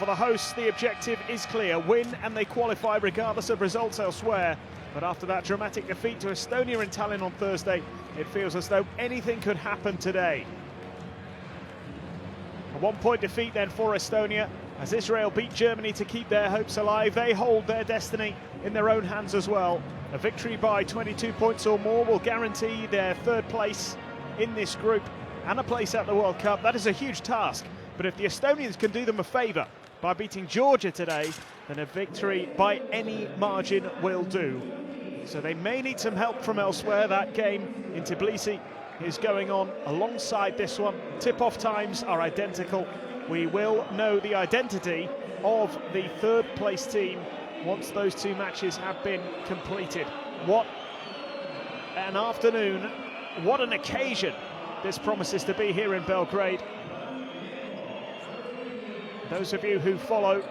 for the hosts, the objective is clear. Win and they qualify regardless of results elsewhere. But after that dramatic defeat to Estonia in Tallinn on Thursday, it feels as though anything could happen today. A one-point defeat then for Estonia, as Israel beat Germany to keep their hopes alive. They hold their destiny in their own hands as well. A victory by 22 points or more will guarantee their third place in this group and a place at the World Cup. That is a huge task, but if the Estonians can do them a favour by beating Georgia today, then a victory by any margin will do. So they may need some help from elsewhere. That game in Tbilisi is going on alongside this one. Tip-off times are identical. We will know the identity of the third place team once those two matches have been completed. What an afternoon, what an occasion this promises to be here in Belgrade. Those of you who follow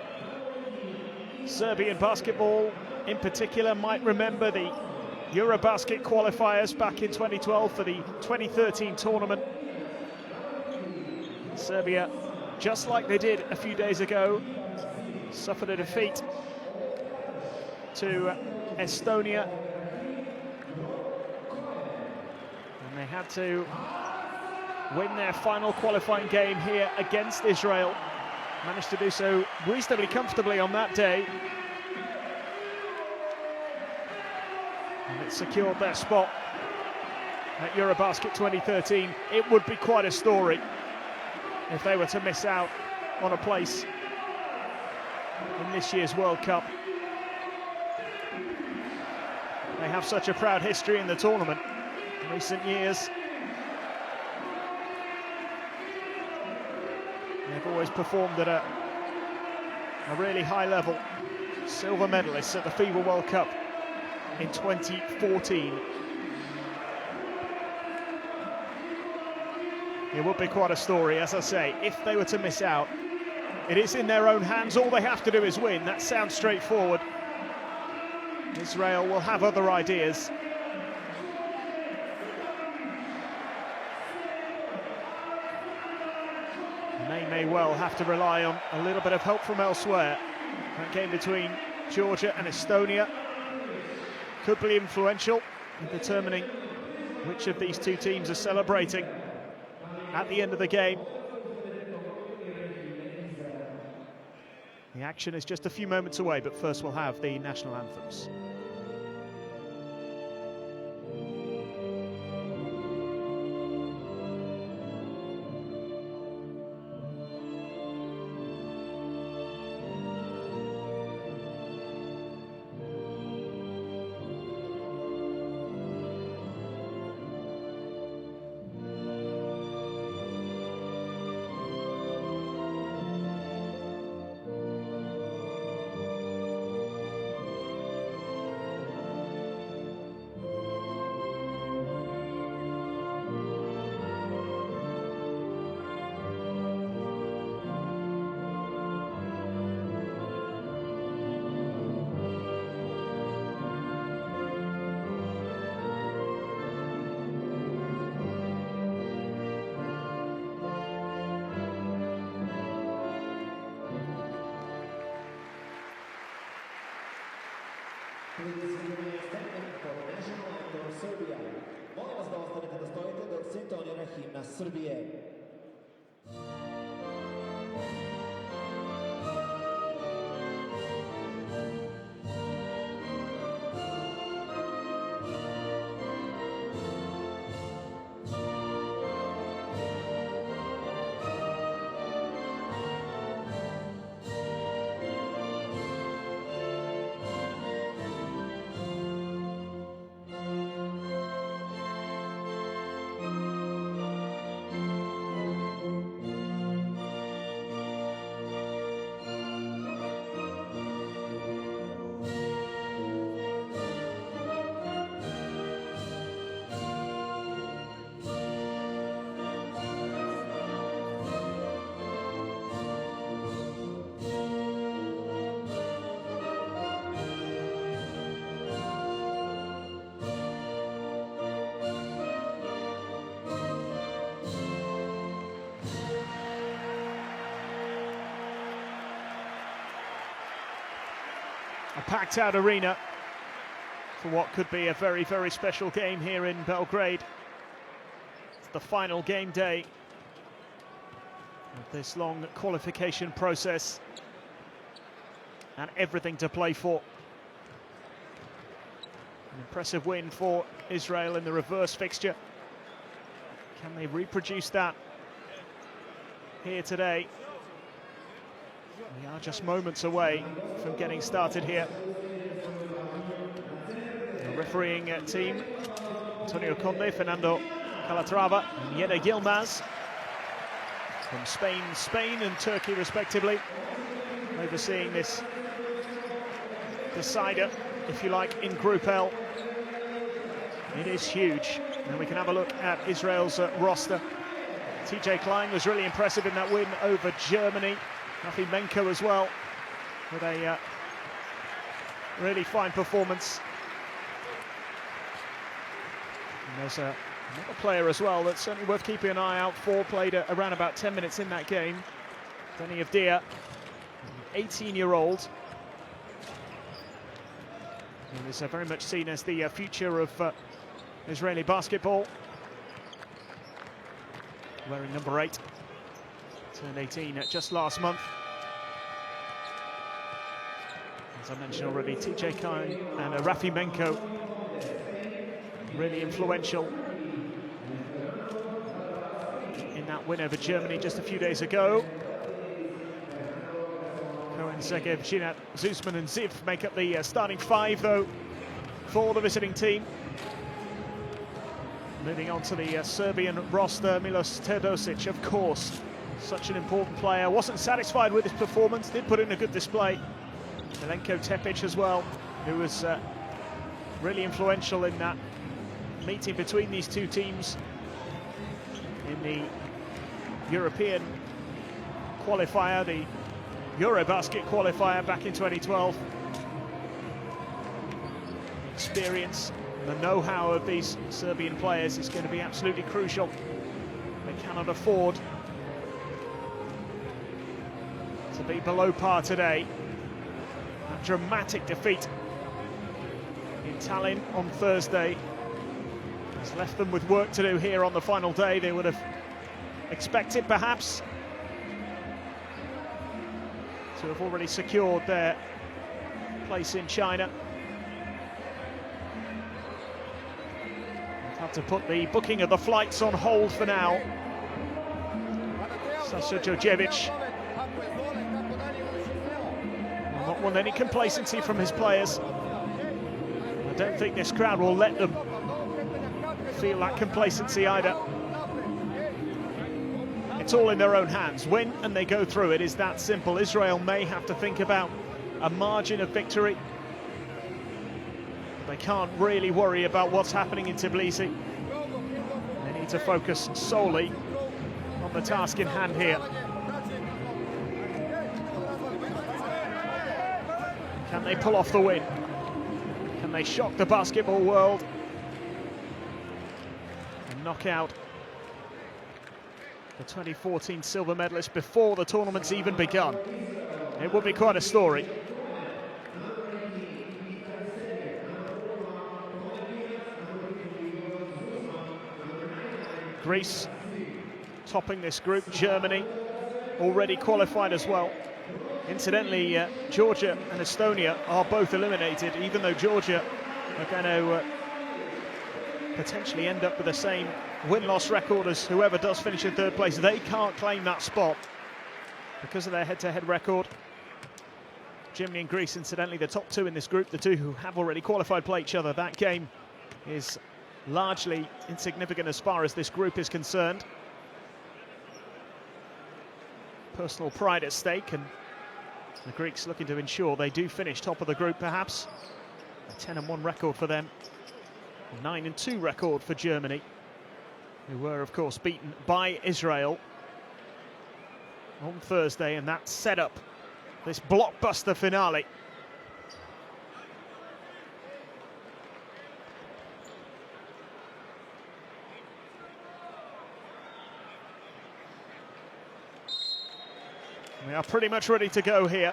Serbian basketball in particular might remember the Eurobasket qualifiers back in 2012 for the 2013 tournament. Serbia, just like they did a few days ago, suffered a defeat to Estonia. And they had to win their final qualifying game here against Israel. Managed to do so reasonably comfortably on that day. And it secured their spot at Eurobasket 2013. It would be quite a story if they were to miss out on a place in this year's World Cup. They have such a proud history in the tournament in recent years. They've always performed at a really high level. Silver medalists at the FIBA World Cup in 2014. It would be quite a story, as I say, if they were to miss out. It is in their own hands. All they have to do is win. That sounds straightforward. Israel will have other ideas. They may well have to rely on a little bit of help from elsewhere. That game between Georgia and Estonia could be influential in determining which of these two teams are celebrating at the end of the game. The action is just a few moments away, but first we'll have the national anthems. Serbia. Molim vas da ostanete da stojite dok se intonira himna Srbije. A packed-out arena for what could be a very, very special game here in Belgrade. It's the final game day of this long qualification process, and everything to play for. An impressive win for Israel in the reverse fixture. Can they reproduce that here today? We are just moments away from getting started here. The refereeing team, Antonio Conde, Fernando Calatrava and Yeda Yilmaz from Spain and Turkey respectively, overseeing this decider, if you like, in Group L. It is huge, and we can have a look at Israel's roster. TJ Klein was really impressive in that win over Germany. Rafi Menko as well, with a really fine performance. And there's another player as well that's certainly worth keeping an eye out for. Played around about 10 minutes in that game. Denny Avdia, 18-year-old. And is very much seen as the future of Israeli basketball. Wearing number 8. Turned 18 just last month. As I mentioned already, TJ Klein and Rafi Menko, really influential in that win over Germany just a few days ago. Cohen, Zegev, Ginat, Zusman and Ziv make up the starting 5, though, for the visiting team. Moving on to the Serbian roster, Milos Teodosic, of course, such an important player. Wasn't satisfied with his performance, did put in a good display. Milenko Tepic as well, who was really influential in that meeting between these two teams in the European qualifier, the Eurobasket qualifier back in 2012. Experience, the know-how of these Serbian players is going to be absolutely crucial. They cannot afford to be below par today. That dramatic defeat in Tallinn on Thursday has left them with work to do here on the final day. They would have expected, perhaps, to have already secured their place in China. They've had to put the booking of the flights on hold for now. Sasha Djordjevic will not want any complacency from his players. I don't think this crowd will let them feel that complacency either. It's all in their own hands. Win and they go through. It is that simple. Israel may have to think about a margin of victory. They can't really worry about what's happening in Tbilisi. They need to focus solely on the task in hand here. Can they pull off the win? Can they shock the basketball world and knock out the 2014 silver medalist before the tournament's even begun? It would be quite a story. Greece topping this group. Germany already qualified as well. Incidentally, Georgia and Estonia are both eliminated, even though Georgia are going to potentially end up with the same win-loss record as whoever does finish in third place. They can't claim that spot because of their head-to-head record. Germany and Greece, incidentally, the top two in this group, the two who have already qualified, play each other. That game is largely insignificant as far as this group is concerned. Personal pride at stake, and the Greeks looking to ensure they do finish top of the group, perhaps. A 10-1 record for them. A 9-2 record for Germany, who were, of course, beaten by Israel on Thursday, and that set up this blockbuster finale. We are pretty much ready to go here.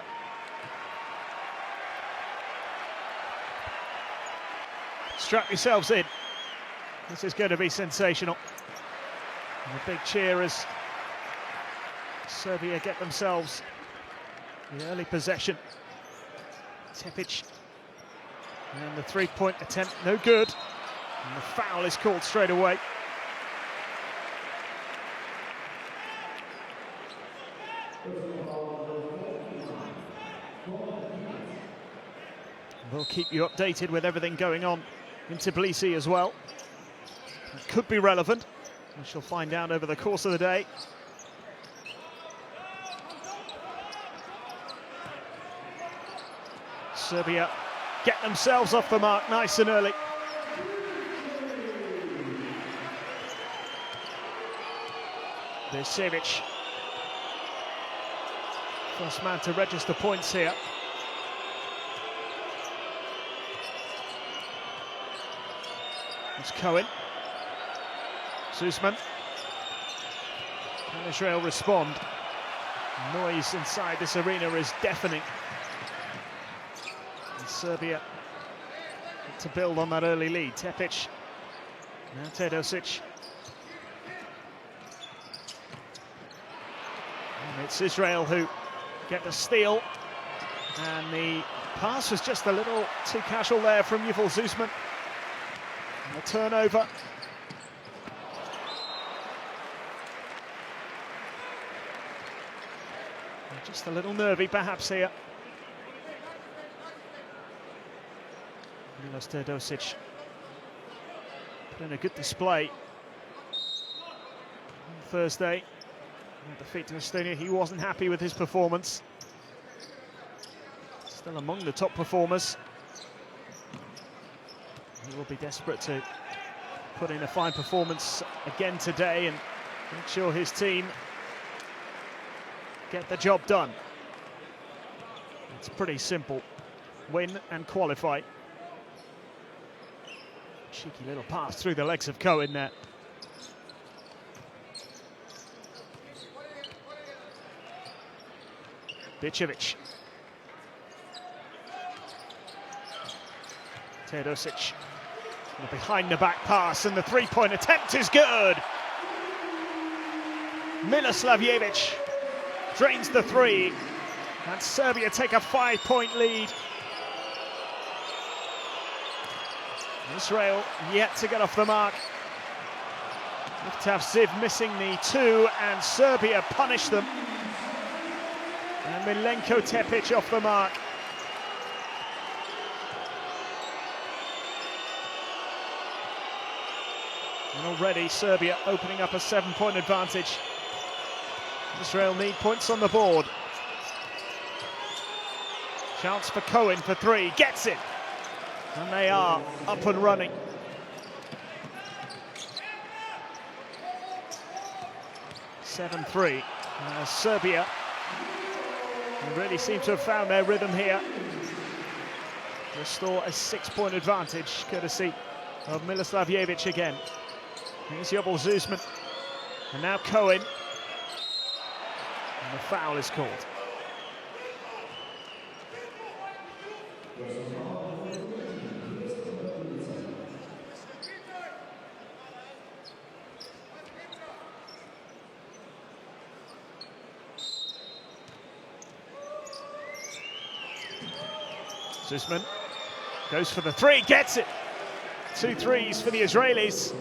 strap yourselves in. This is going to be sensational. And a big cheer as Serbia get themselves the early possession. Tepic. And the three-point attempt, no good. And the foul is called straight away. We'll keep you updated with everything going on in Tbilisi as well. It could be relevant. We shall find out over the course of the day. Serbia get themselves off the mark nice and early. Birsevic. First man to register points here. It's Cohen. Susman. Can Israel respond? Noise inside this arena is deafening. And Serbia to build on that early lead. Tepic. Now Teodosic. And it's Israel who get the steal. And the pass was just a little too casual there from Yuval Susman. And a turnover. Just a little nervy perhaps here. Milos Teodosic put in a good display on Thursday. Defeat to Estonia, he wasn't happy with his performance. Still among the top performers. He will be desperate to put in a fine performance again today and make sure his team get the job done. It's pretty simple. Win and qualify. Cheeky little pass through the legs of Cohen there. Birsevic. Teodosic. The behind the back pass and the three-point attempt is good. Miloslavljevic drains the three, and Serbia take a 5-point lead. Israel yet to get off the mark. Miftaf Ziv missing the two, and Serbia punish them. And Milenko Tepic off the mark. And already Serbia opening up a 7-point advantage. Israel need points on the board. Chance for Cohen for three, gets it. And they are up and running. (7-3). Serbia really seem to have found their rhythm here. Restore a 6-point advantage, courtesy of Miloslavljevic again. Here's Yuval Susman. And now Cohen. And the foul is called. Susman goes for the three, gets it. 2 threes for the Israelis.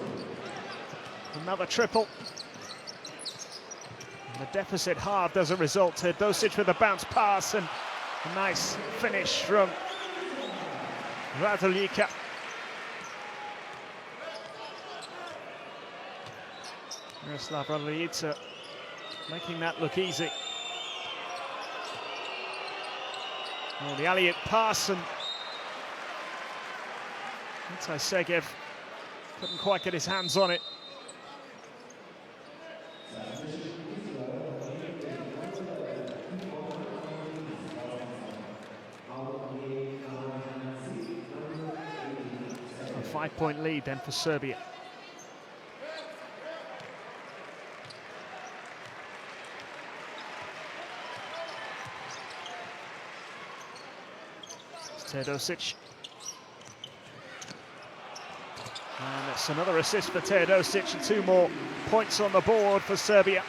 Another triple. And the deficit halved as a result. Teodosic with a bounce pass and a nice finish from Raduljica. Miroslav Raduljica making that look easy. Oh, the alley-oop pass, and Segev couldn't quite get his hands on it. A 5-point lead then for Serbia. Teodosic. And it's another assist for Teodosic and 2 more points on the board for Serbia.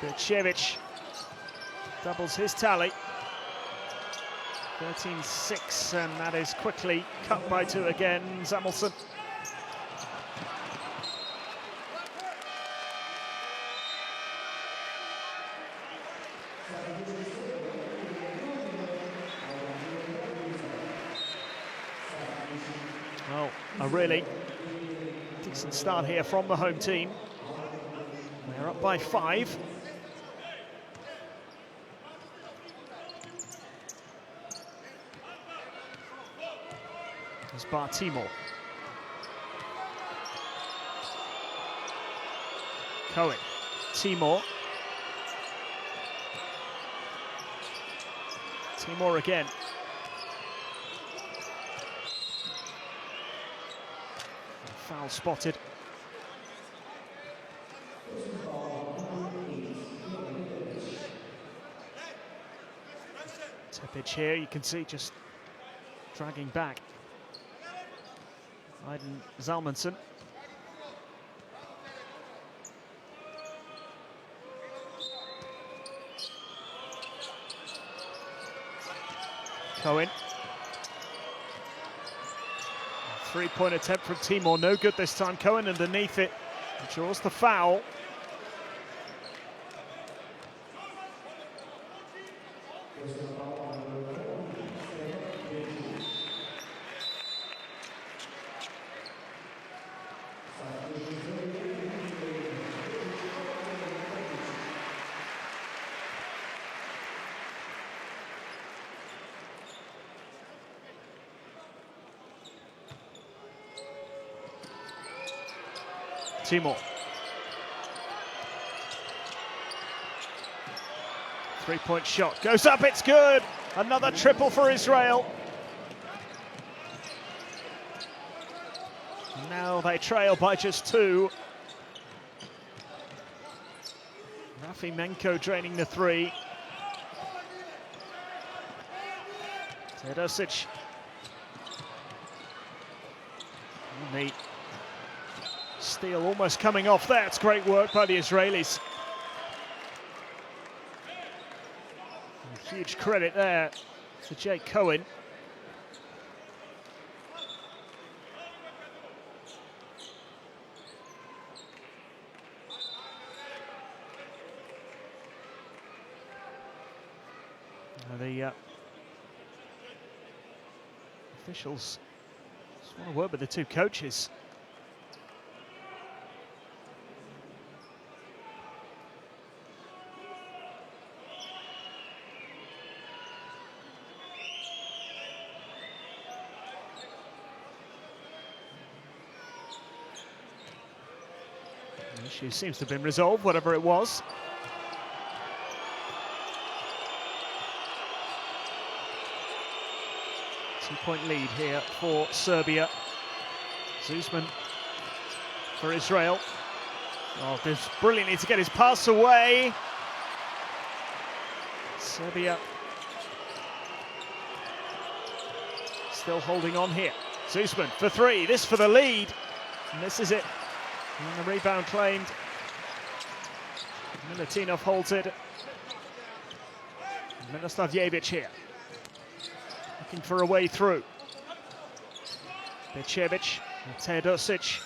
Bircevic doubles his tally. 13-6, and that is quickly cut by 2 again. Samuelsson. Well, a really decent start here from the home team. They're up by 5. There's Timor. Cohen. Timor. Timor again. Foul spotted. Tepic here, you can see just dragging back. Aydin Zalmansson. Cohen. 3-point attempt from Timor, no good this time. Cohen underneath it, draws the foul. Timor. 3-point shot goes up, it's good. Another triple for Israel. Now they trail by just 2. Rafi Menko draining the 3. Teodosic. Neat. Steal almost coming off there. It's great work by the Israelis. And huge credit there to Jake Cohen. The officials just want to work with the 2 coaches. The issue seems to have been resolved, whatever it was. Two-point lead here for Serbia. Zuzman for Israel. Oh, does brilliantly to get his pass away. Serbia still holding on here. Zuzman for 3, this for the lead. And this is it. And the rebound claimed. Milutinov holds it. Miloslavljevic here. Looking for a way through. Bircevic and Teodosic.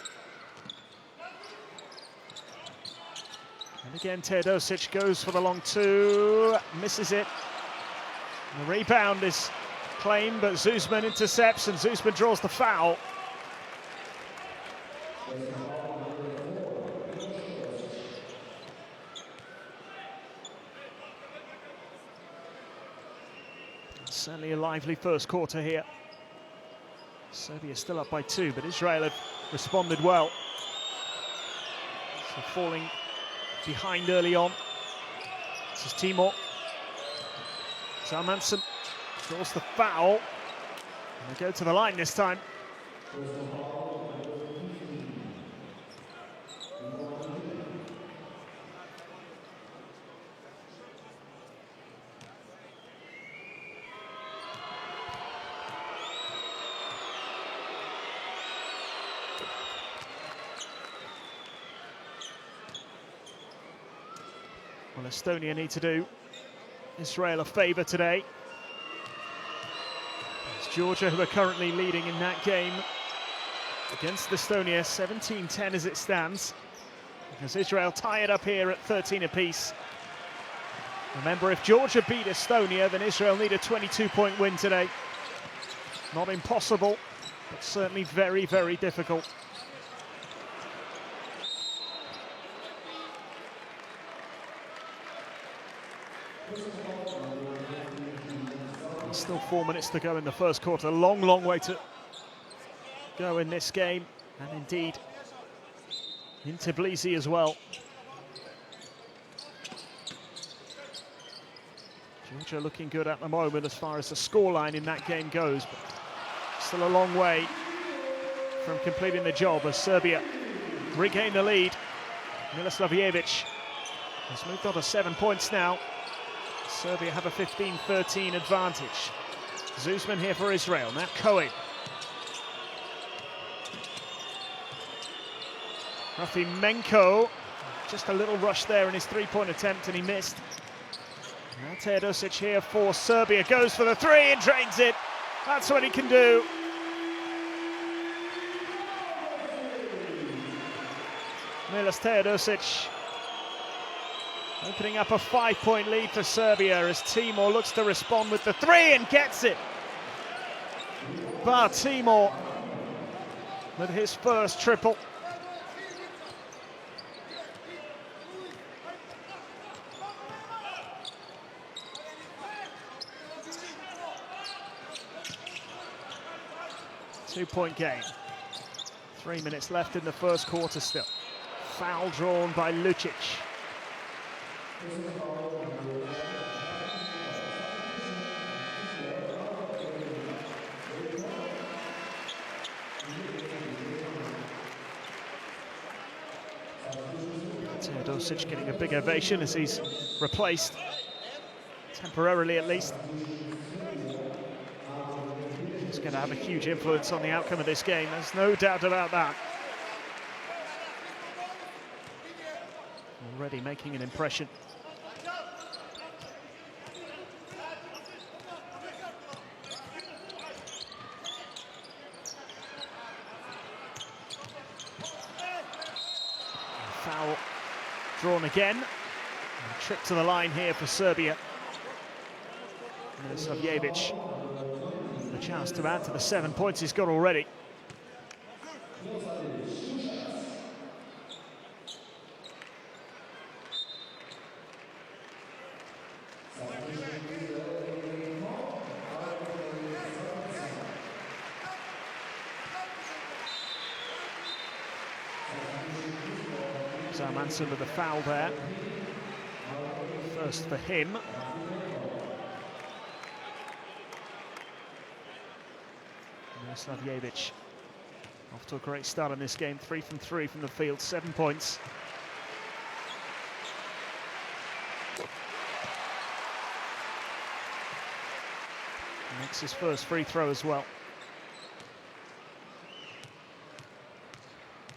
And again, Teodosic goes for the long 2. Misses it. And the rebound is claimed, but Zuzman intercepts, and Zuzman draws the foul. Certainly a lively first quarter here. Serbia still up by 2, but Israel have responded well. So falling behind early on. This is Timor. Zalmansson draws the foul. And they go to the line this time. Well, Estonia need to do Israel a favour today. It's Georgia who are currently leading in that game against Estonia, 17-10 as it stands. As Israel tie it up here at 13 apiece. Remember, if Georgia beat Estonia, then Israel need a 22-point win today. Not impossible, but certainly very, very difficult. There's still 4 minutes to go in the first quarter. Long, long way to go in this game, and indeed in Tbilisi as well. Georgia looking good at the moment as far as the scoreline in that game goes, but still a long way from completing the job as Serbia regain the lead. Miloslavljevic has moved on to 7 points now. Serbia have a 15-13 advantage. Zuzman here for Israel, now Cohen. Rafimenko, just a little rush there in his three-point attempt and he missed. Now Teodosic here for Serbia, goes for the three and drains it. That's what he can do. Milos Teodosic opening up a 5-point lead for Serbia as Timor looks to respond with the three and gets it. But Timor with his first triple. Two-point game. 3 minutes left in the first quarter still. Foul drawn by Lucic. Teodosic getting a big ovation as he's replaced, temporarily at least. He's going to have a huge influence on the outcome of this game, there's no doubt about that. Already making an impression. Foul drawn again. A trip to the line here for Serbia. Miloslavljevic, a chance to add to the 7 points he's got already. Manson with the foul there. First for him. Miloslavljevic off to a great start in this game. 3 from 3 from the field, 7 points. Makes his first free throw as well.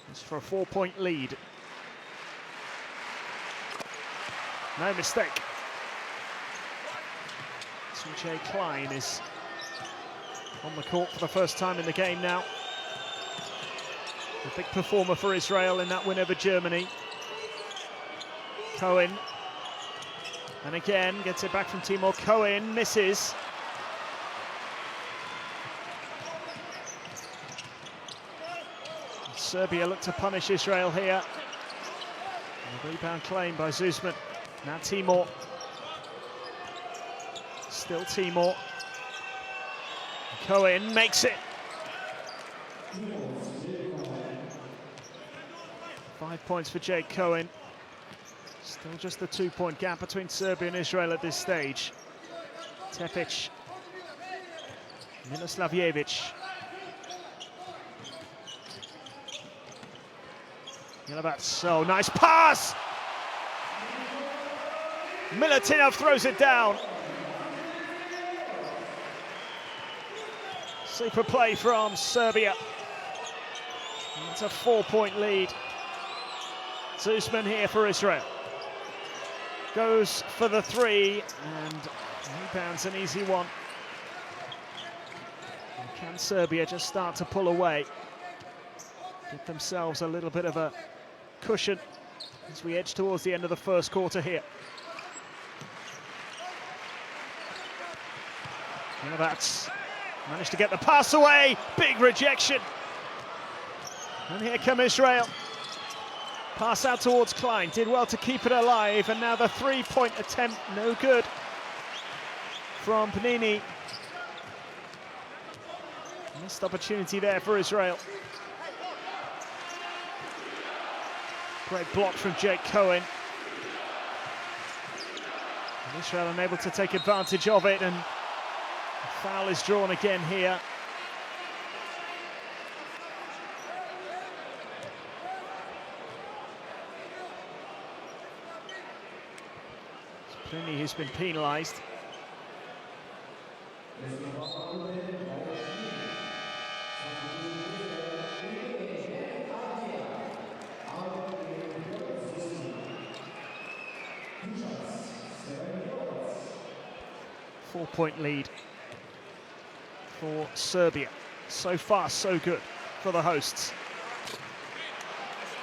It's for a 4-point lead. No mistake. Sunjay Klein is on the court for the first time in the game now. A big performer for Israel in that win over Germany. Cohen. And again, gets it back from Timor. Cohen misses. Serbia look to punish Israel here. And a rebound claim by Zuzman. Now Timor. Still Timor. Cohen makes it. 5 points for Jake Cohen. Still just a 2-point gap between Serbia and Israel at this stage. Tepic. Miloslavljevic. So nice pass! Milutinov throws it down. Super play from Serbia. It's a 4-point lead. Zuzman here for Israel. goes for the three, and rebounds an easy one. And can Serbia just start to pull away? Give themselves a little bit of a cushion as we edge towards the end of the first quarter here. That's managed to get the pass away, big rejection. And here come Israel. Pass out towards Klein, did well to keep it alive, and now the three-point attempt, no good from Panini. Missed opportunity there for Israel. Great block from Jake Cohen. And Israel unable to take advantage of it, and a foul is drawn again here. Pliny who's been penalised. Four-point lead for Serbia. So far, so good for the hosts.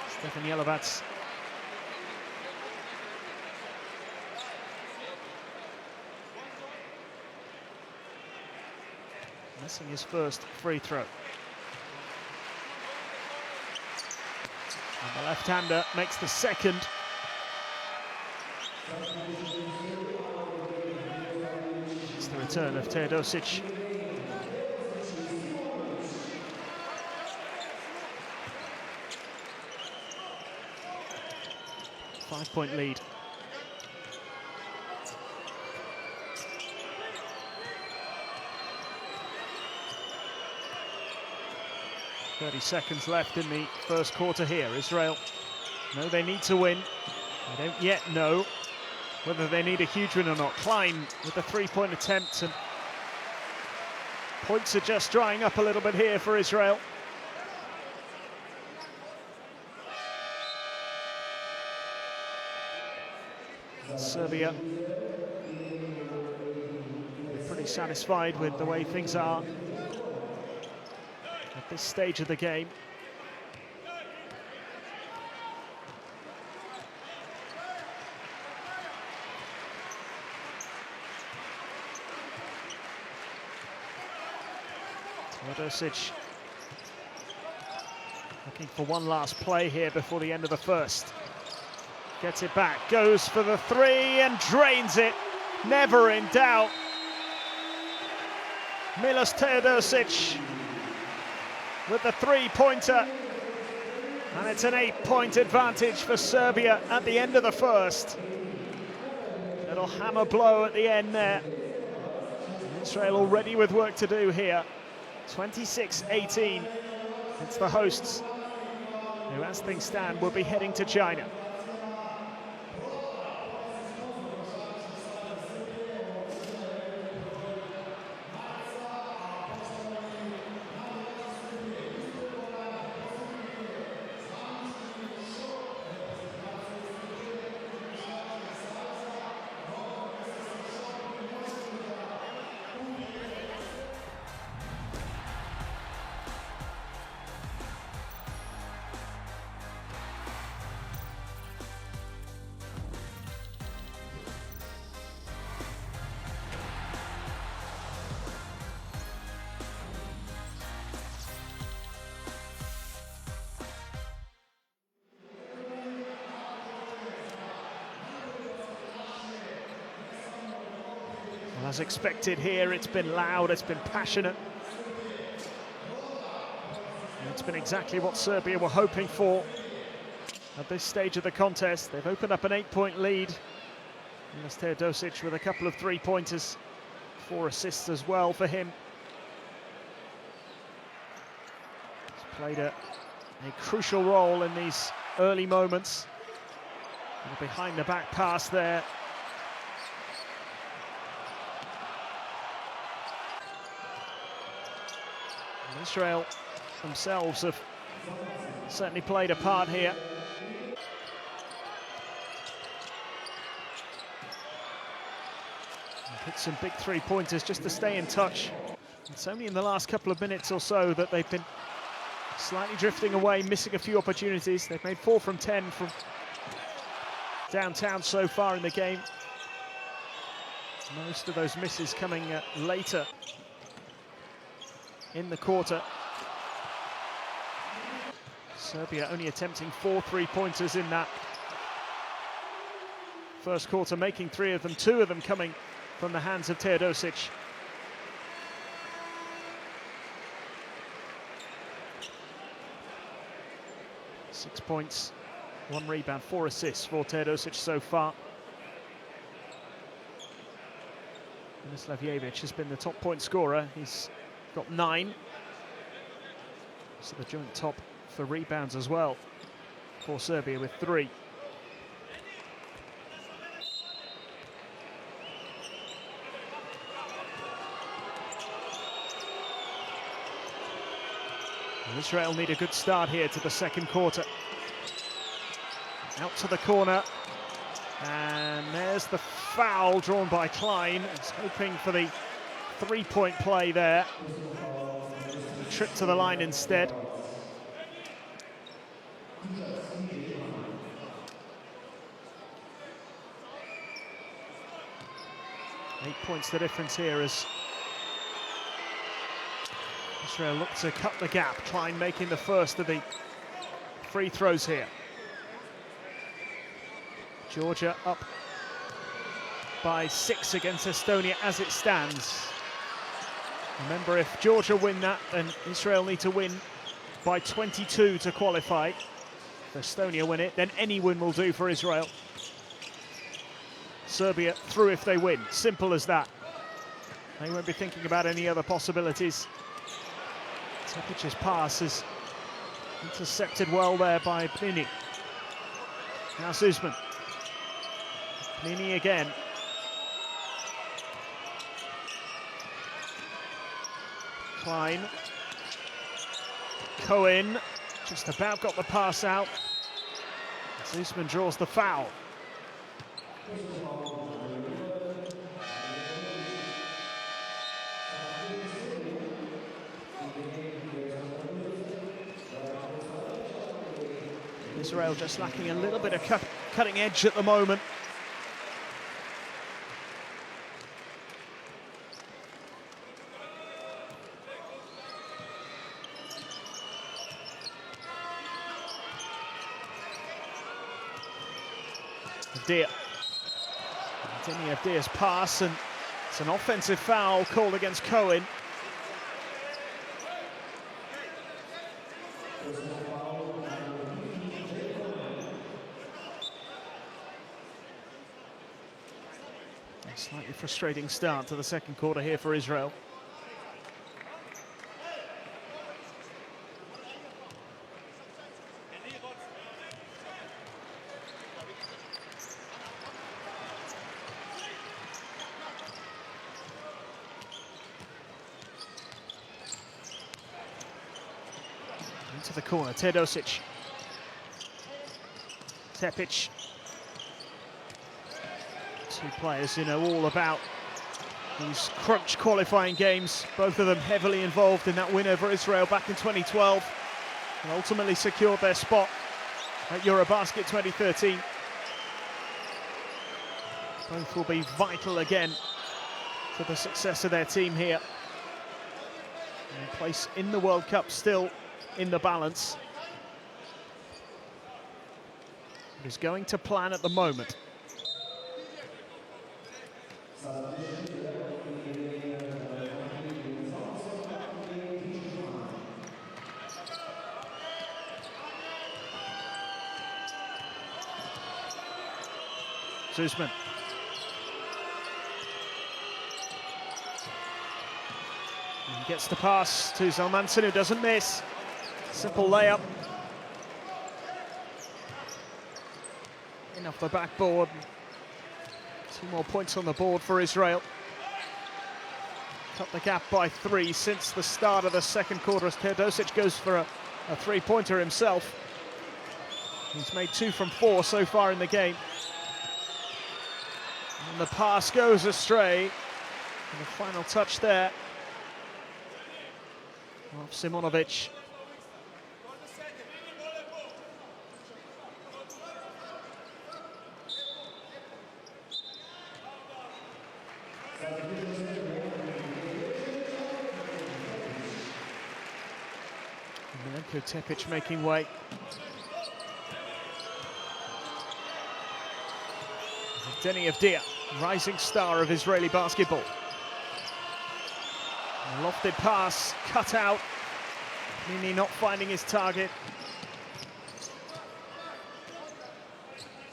Stefan Jelovac missing his first free throw. And the left-hander makes the second. It's the return of Teodosic. Five-point lead. .30 seconds left in the first quarter here. Israel know they need to win. They don't yet know whether they need a huge win or not. Klein with the three-point attempt, and points are just drying up a little bit here for Israel. Serbia pretty satisfied with the way things are at this stage of the game. Teodosic looking for one last play here before the end of the first. Gets it back, goes for the three and drains it. Never in doubt. Milos Teodosic with the three-pointer. And it's an 8-point advantage for Serbia at the end of the first. Little hammer blow at the end there. Israel already with work to do here. 26-18. It's the hosts who, as things stand, will be heading to China. As expected here, it's been loud, it's been passionate. And it's been exactly what Serbia were hoping for at this stage of the contest. They've opened up an 8-point lead. Milos Teodosic with a couple of three-pointers, 4 assists as well for him. He's played a crucial role in these early moments. And a behind-the-back pass there. Israel themselves have certainly played a part here. hit some big three-pointers just to stay in touch. It's only in the last couple of minutes or so that they've been slightly drifting away, missing a few opportunities. They've made 4 from 10 from downtown so far in the game. Most of those misses coming later in the quarter. Serbia only attempting 4 three-pointers in that first quarter, making 3 of them, 2 of them coming from the hands of Teodosic. Six points, 1 rebound, 4 assists for Teodosic so far. Milislavljevic has been the top point scorer. He's got 9. So the joint top for rebounds as well for Serbia with 3. And Israel need a good start here to the second quarter. Out to the corner. And there's the foul drawn by Klein. He's hoping for the 3-point play there. Trip to the line instead. Eight points the difference here as Israel look to cut the gap. Klein making the first of the free throws here. Georgia up by 6 against Estonia as it stands. Remember, if Georgia win that, then Israel need to win by 22 to qualify. If Estonia win it, then any win will do for Israel. Serbia through if they win. Simple as that. They won't be thinking about any other possibilities. Tepic's pass is intercepted well there by Plini. Now Zuzman. Plini again. Klein. Cohen just about got the pass out. Zuzman draws the foul. Israel just lacking a little bit of cutting edge at the moment. Deer. Deni Avdia's pass, and it's an offensive foul called against Cohen. A slightly frustrating start to the second quarter here for Israel. Into the corner, Teodosic. Tepic. 2 players who know all about these crunch qualifying games. Both of them heavily involved in that win over Israel back in 2012 and ultimately secured their spot at Eurobasket 2013. Both will be vital again to the success of their team here. And place in the World Cup still in the balance. It is going to plan at the moment. Zuzman. And gets the pass to Zalmanson, who doesn't miss. Simple layup. In off the backboard. 2 more points on the board for Israel. Cut the gap by 3 since the start of the second quarter as Teodosic goes for a 3-pointer himself. He's made 2 from 4 so far in the game. And the pass goes astray. And the final touch there of Simonovic. Milenko Tepic making way. Denny Avdia, rising star of Israeli basketball. A lofted pass, cut out. Nini not finding his target.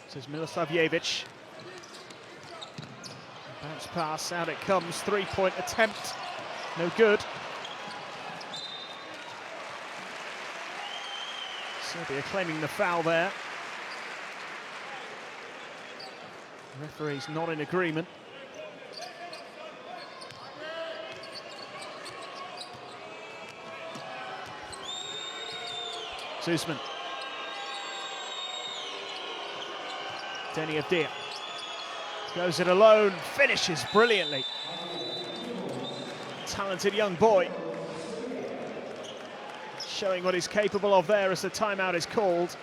This is Milosavljevic. Bounce pass, out it comes. Three-point attempt, no good. Serbia claiming the foul there. Referee's not in agreement. Zuzman. Denny Avdia goes it alone, finishes brilliantly. Talented young boy. Showing what he's capable of there as the timeout is called.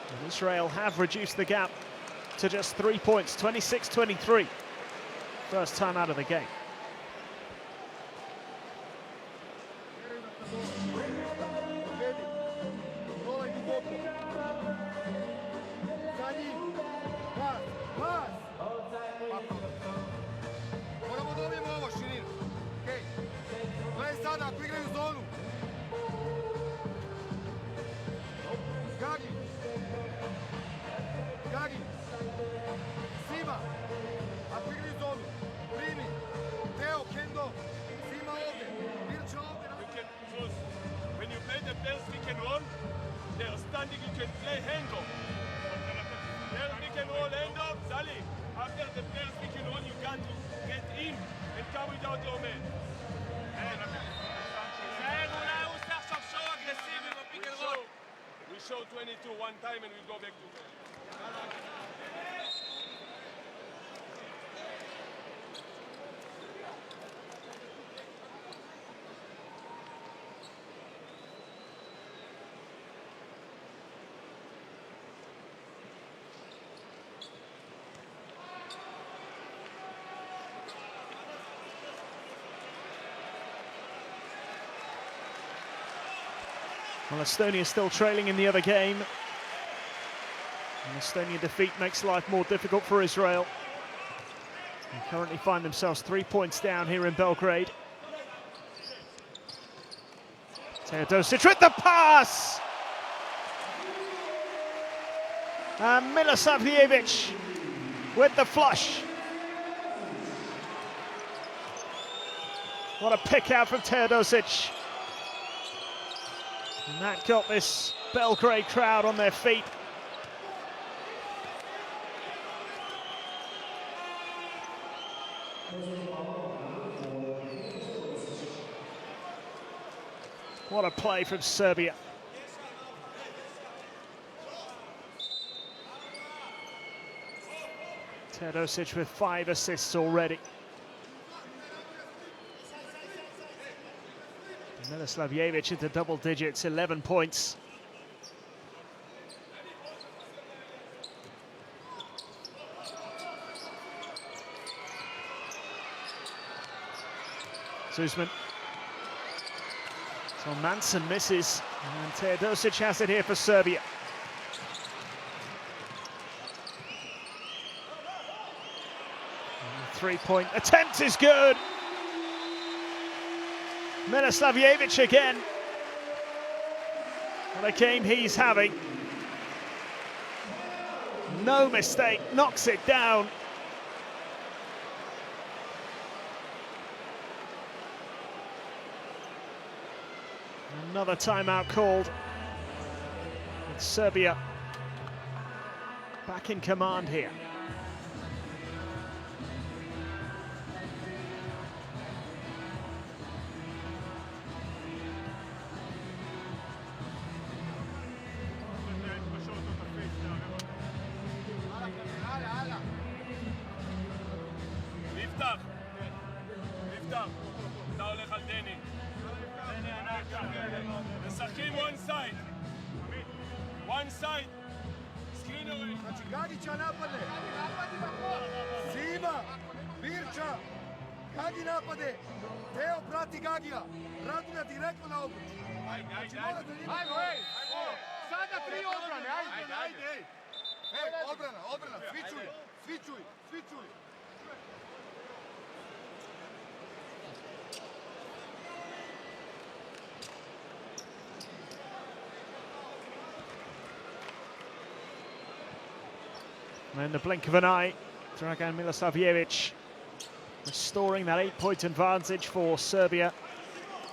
And Israel have reduced the gap to just 3 points, 26-23. First time out of the game. When you play the best pick and roll, they are standing, you can play handoff. There's pick and roll handoff, Sally. After the first pick and roll, you got to get in and come without your man. We show 22 one time and we go back to Well, Estonia still trailing in the other game. And Estonia defeat makes life more difficult for Israel. They currently find themselves 3 points down here in Belgrade. Teodosic with the pass! And Milosavljevic with the flush. What a pick out from Teodosic. And that got this Belgrade crowd on their feet. What a play from Serbia. Teodosic with 5 assists already. Milosavljevic into double digits, 11 points. Zuzman. So Manson misses, and Teodosic has it here for Serbia. And the three-point attempt is good. Milosavljevic again. What a game he's having. No mistake, knocks it down. Another timeout called. With Serbia back in command here. Liftach. סומך על דני. משחקים one side. One side. Znači Gagića napade. Zima, Birča, Gagi napade. Teo prati Gagija. Radulja direktno na obruč. Znači morate njima... Ajmo, ej! Sada 3 odbrane, ajde! Ej, obrana, svi čuj. And in the blink of an eye, Dragan Milosavljevic restoring that 8-point advantage for Serbia.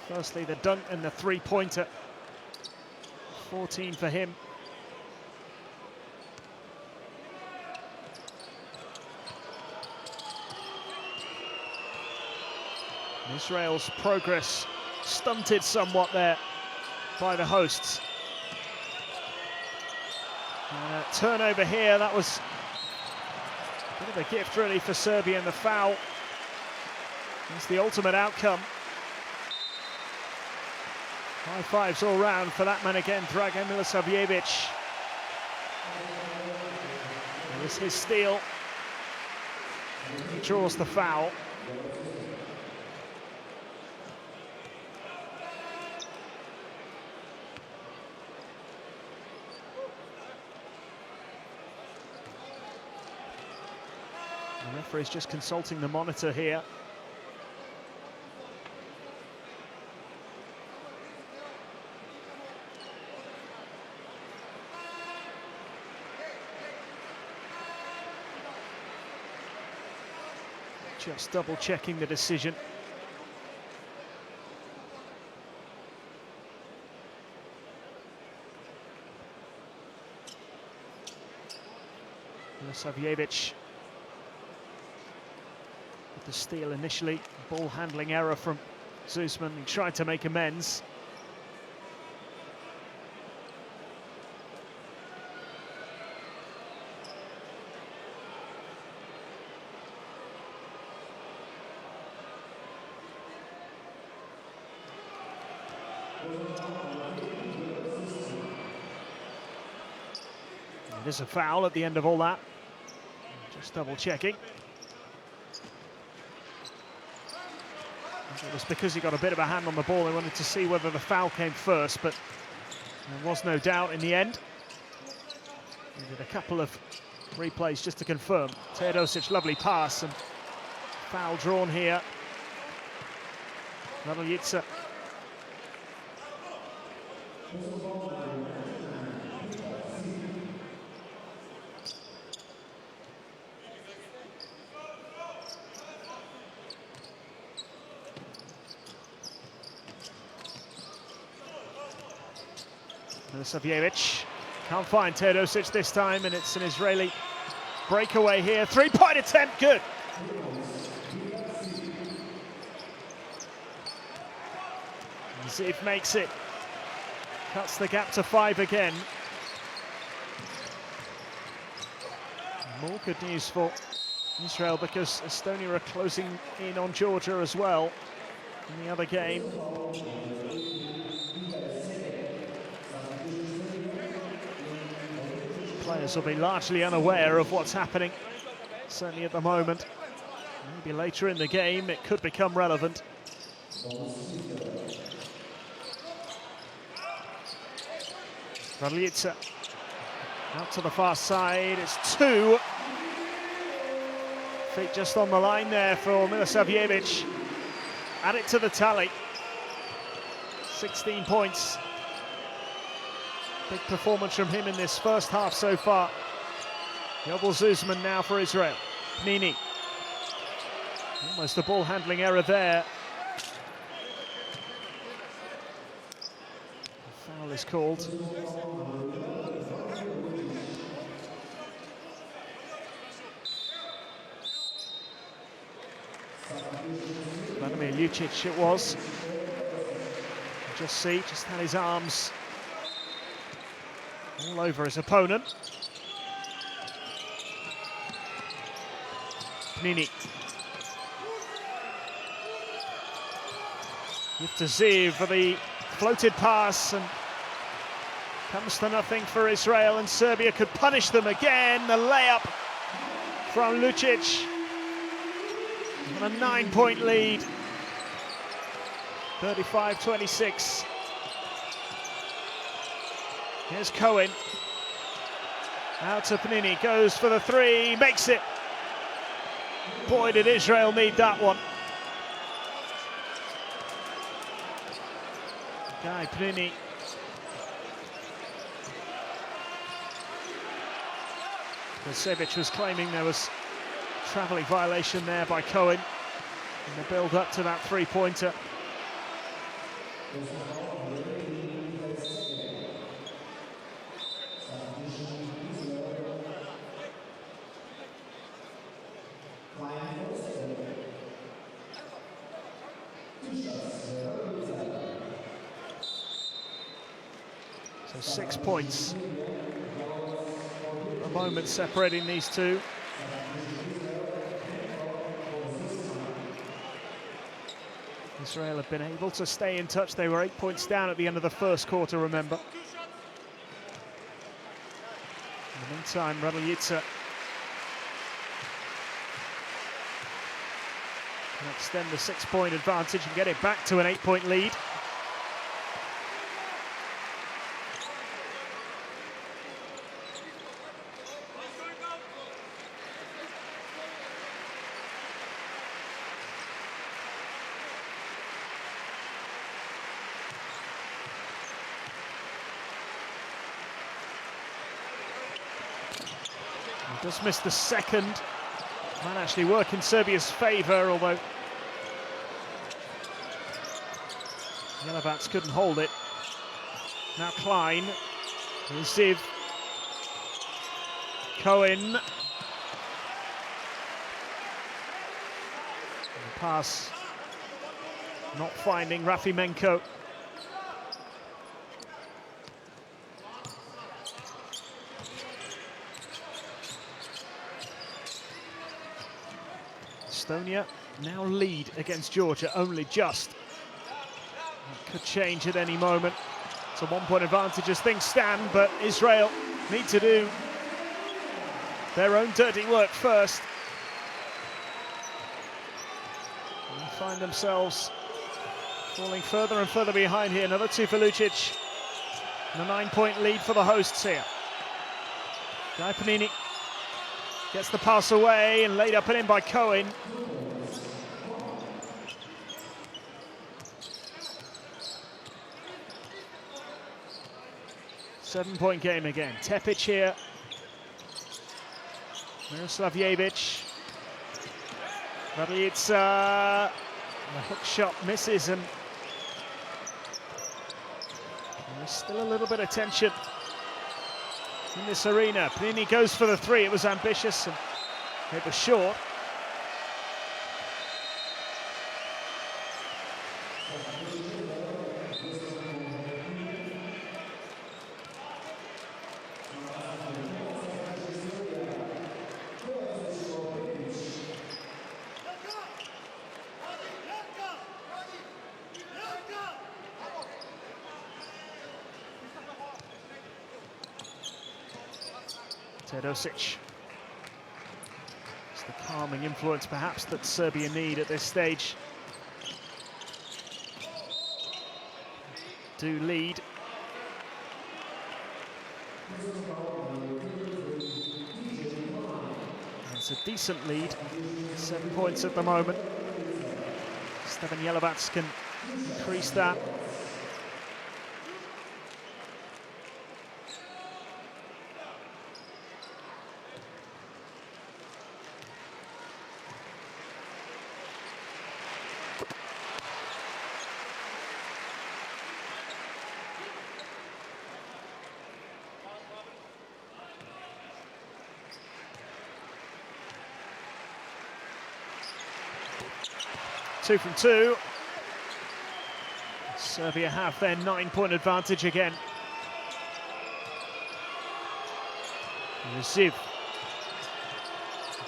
Firstly, the dunk and the three-pointer. 14 for him. Israel's progress stunted somewhat there by the hosts. Turnover here, that was a bit of a gift really for Serbia, and the foul is the ultimate outcome. High fives all round for that man again, Dragan Milosavljevic. It was his steal. He draws the foul. The referee's just consulting the monitor here. Just double-checking the decision. Milosavljevic with the steal initially. Ball handling error from Zuzman. He tried to make amends. It is a foul at the end of all that. Just double checking. It was because he got a bit of a hand on the ball. They wanted to see whether the foul came first, but there was no doubt in the end. He did a couple of replays just to confirm. Teodosic, lovely pass, and foul drawn here. Raduljica. Milosavljevic can't find Teodosic this time, and it's an Israeli breakaway here. Three-point attempt, good. Ziv makes it, cuts the gap to 5 again. More good news for Israel because Estonia are closing in on Georgia as well in the other game. Players will be largely unaware of what's happening, certainly at the moment. Maybe later in the game it could become relevant. Raduljica out to the far side, it's 2. Feet just on the line there for Milosavljevic. Add it to the tally. 16 points. Big performance from him in this first half so far. Yovel Zuzman now for Israel. Nini. Almost a ball handling error there. The foul is called. Vladimir Lucic it was. Just had his arms all over his opponent. Nini. Give to Ziv for the floated pass, and comes to nothing for Israel, and Serbia could punish them again. The layup from Lucic on a 9-point lead, 35-26. Here's Cohen, out to Panini, goes for the three, makes it. Boy, did Israel need that one. Guy Panini. Kosevic was claiming there was travelling violation there by Cohen in the build-up to that three-pointer. So 6 points. A moment separating these two. Israel have been able to stay in touch. They were 8 points down at the end of the first quarter, remember. In the meantime, Raduljica can extend the 6-point advantage and get it back to an 8-point lead. He does miss the second. Might actually work in Serbia's favour, although Jelovac couldn't hold it. Now Klein, Ziv, Cohen. And the pass not finding Rafimenko. Estonia now lead against Georgia, only just. It could change at any moment. It's a 1-point advantage as things stand, but Israel need to do their own dirty work first. And find themselves falling further and further behind here. Another two for Lucic. And a 9-point lead for the hosts here. Guy Panini gets the pass away and laid up and in by Cohen. Seven-point game again. Tepic here. Miroslav Jevic. Raduljica. The hook shot misses, and there's still a little bit of tension in this arena. Panini goes for the three. It was ambitious and it was short. Teodosic. It's the calming influence perhaps that Serbia need at this stage. Do lead. It's a decent lead. 7 points at the moment. Stevan Jelovac can increase that. Two from two. Serbia have their 9-point advantage again. Ziv.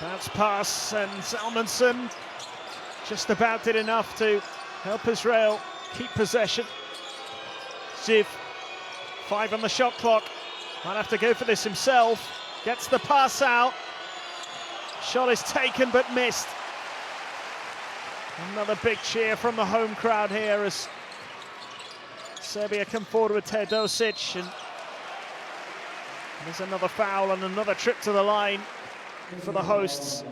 Bounce pass, and Salmonson just about did enough to help Israel keep possession. Ziv, 5 on the shot clock. Might have to go for this himself. Gets the pass out. Shot is taken but missed. Another big cheer from the home crowd here as Serbia come forward with Teodosic, and there's another foul and another trip to the line for the hosts.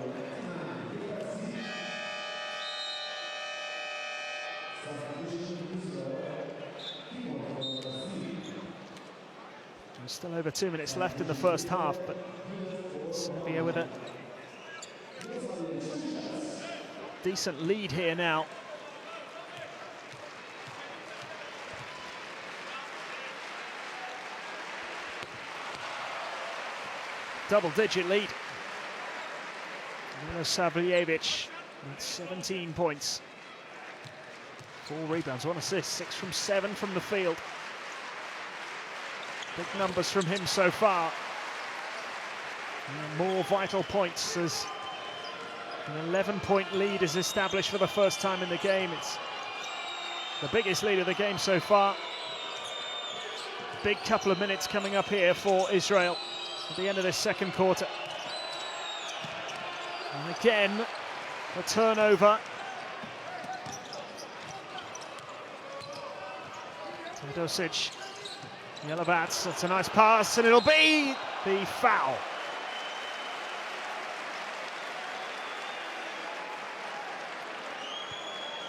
There's still over 2 minutes left in the first half, but Serbia with a decent lead here now. Double-digit lead. Milosavljevic with 17 points. 4 rebounds, 1 assist, 6 from 7 from the field. Big numbers from him so far. And more vital points as an 11-point lead is established for the first time in the game. It's the biggest lead of the game so far. Big couple of minutes coming up here for Israel at the end of this second quarter. And again, a turnover. Teodosic, yellow bats, that's a nice pass, and it'll be the foul.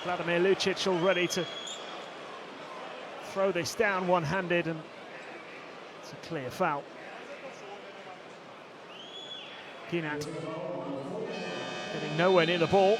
Vladimir Lucic all ready to throw this down one-handed, and it's a clear foul. Ginat getting nowhere near the ball.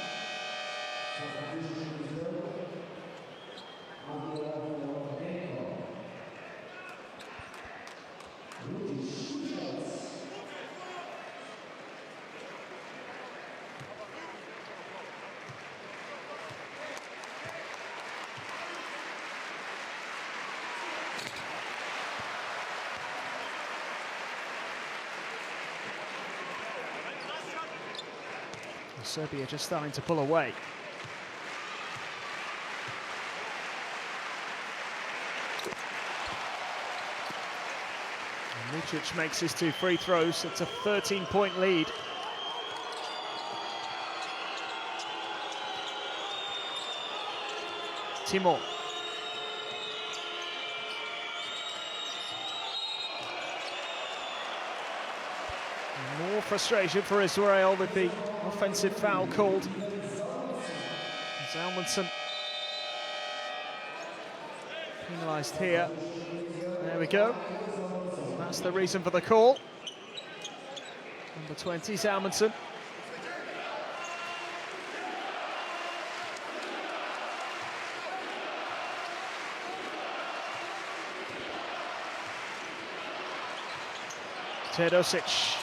Serbia just starting to pull away. And Lucic makes his 2 free throws. It's a 13-point lead. Timor. More frustration for Israel with the offensive foul called. Zalmanson penalised here. There we go. That's the reason for the call. Number 20, Zalmanson. Teodosic.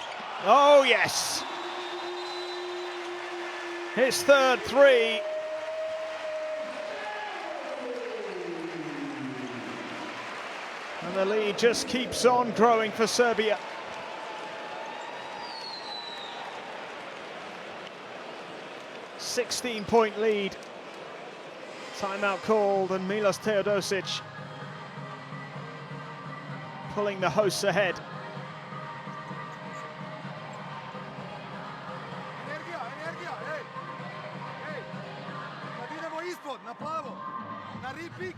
Oh, yes! His third 3. And the lead just keeps on growing for Serbia. "16-point lead. Timeout called, and Milos Teodosic pulling the hosts ahead. Na plavo, na repeat.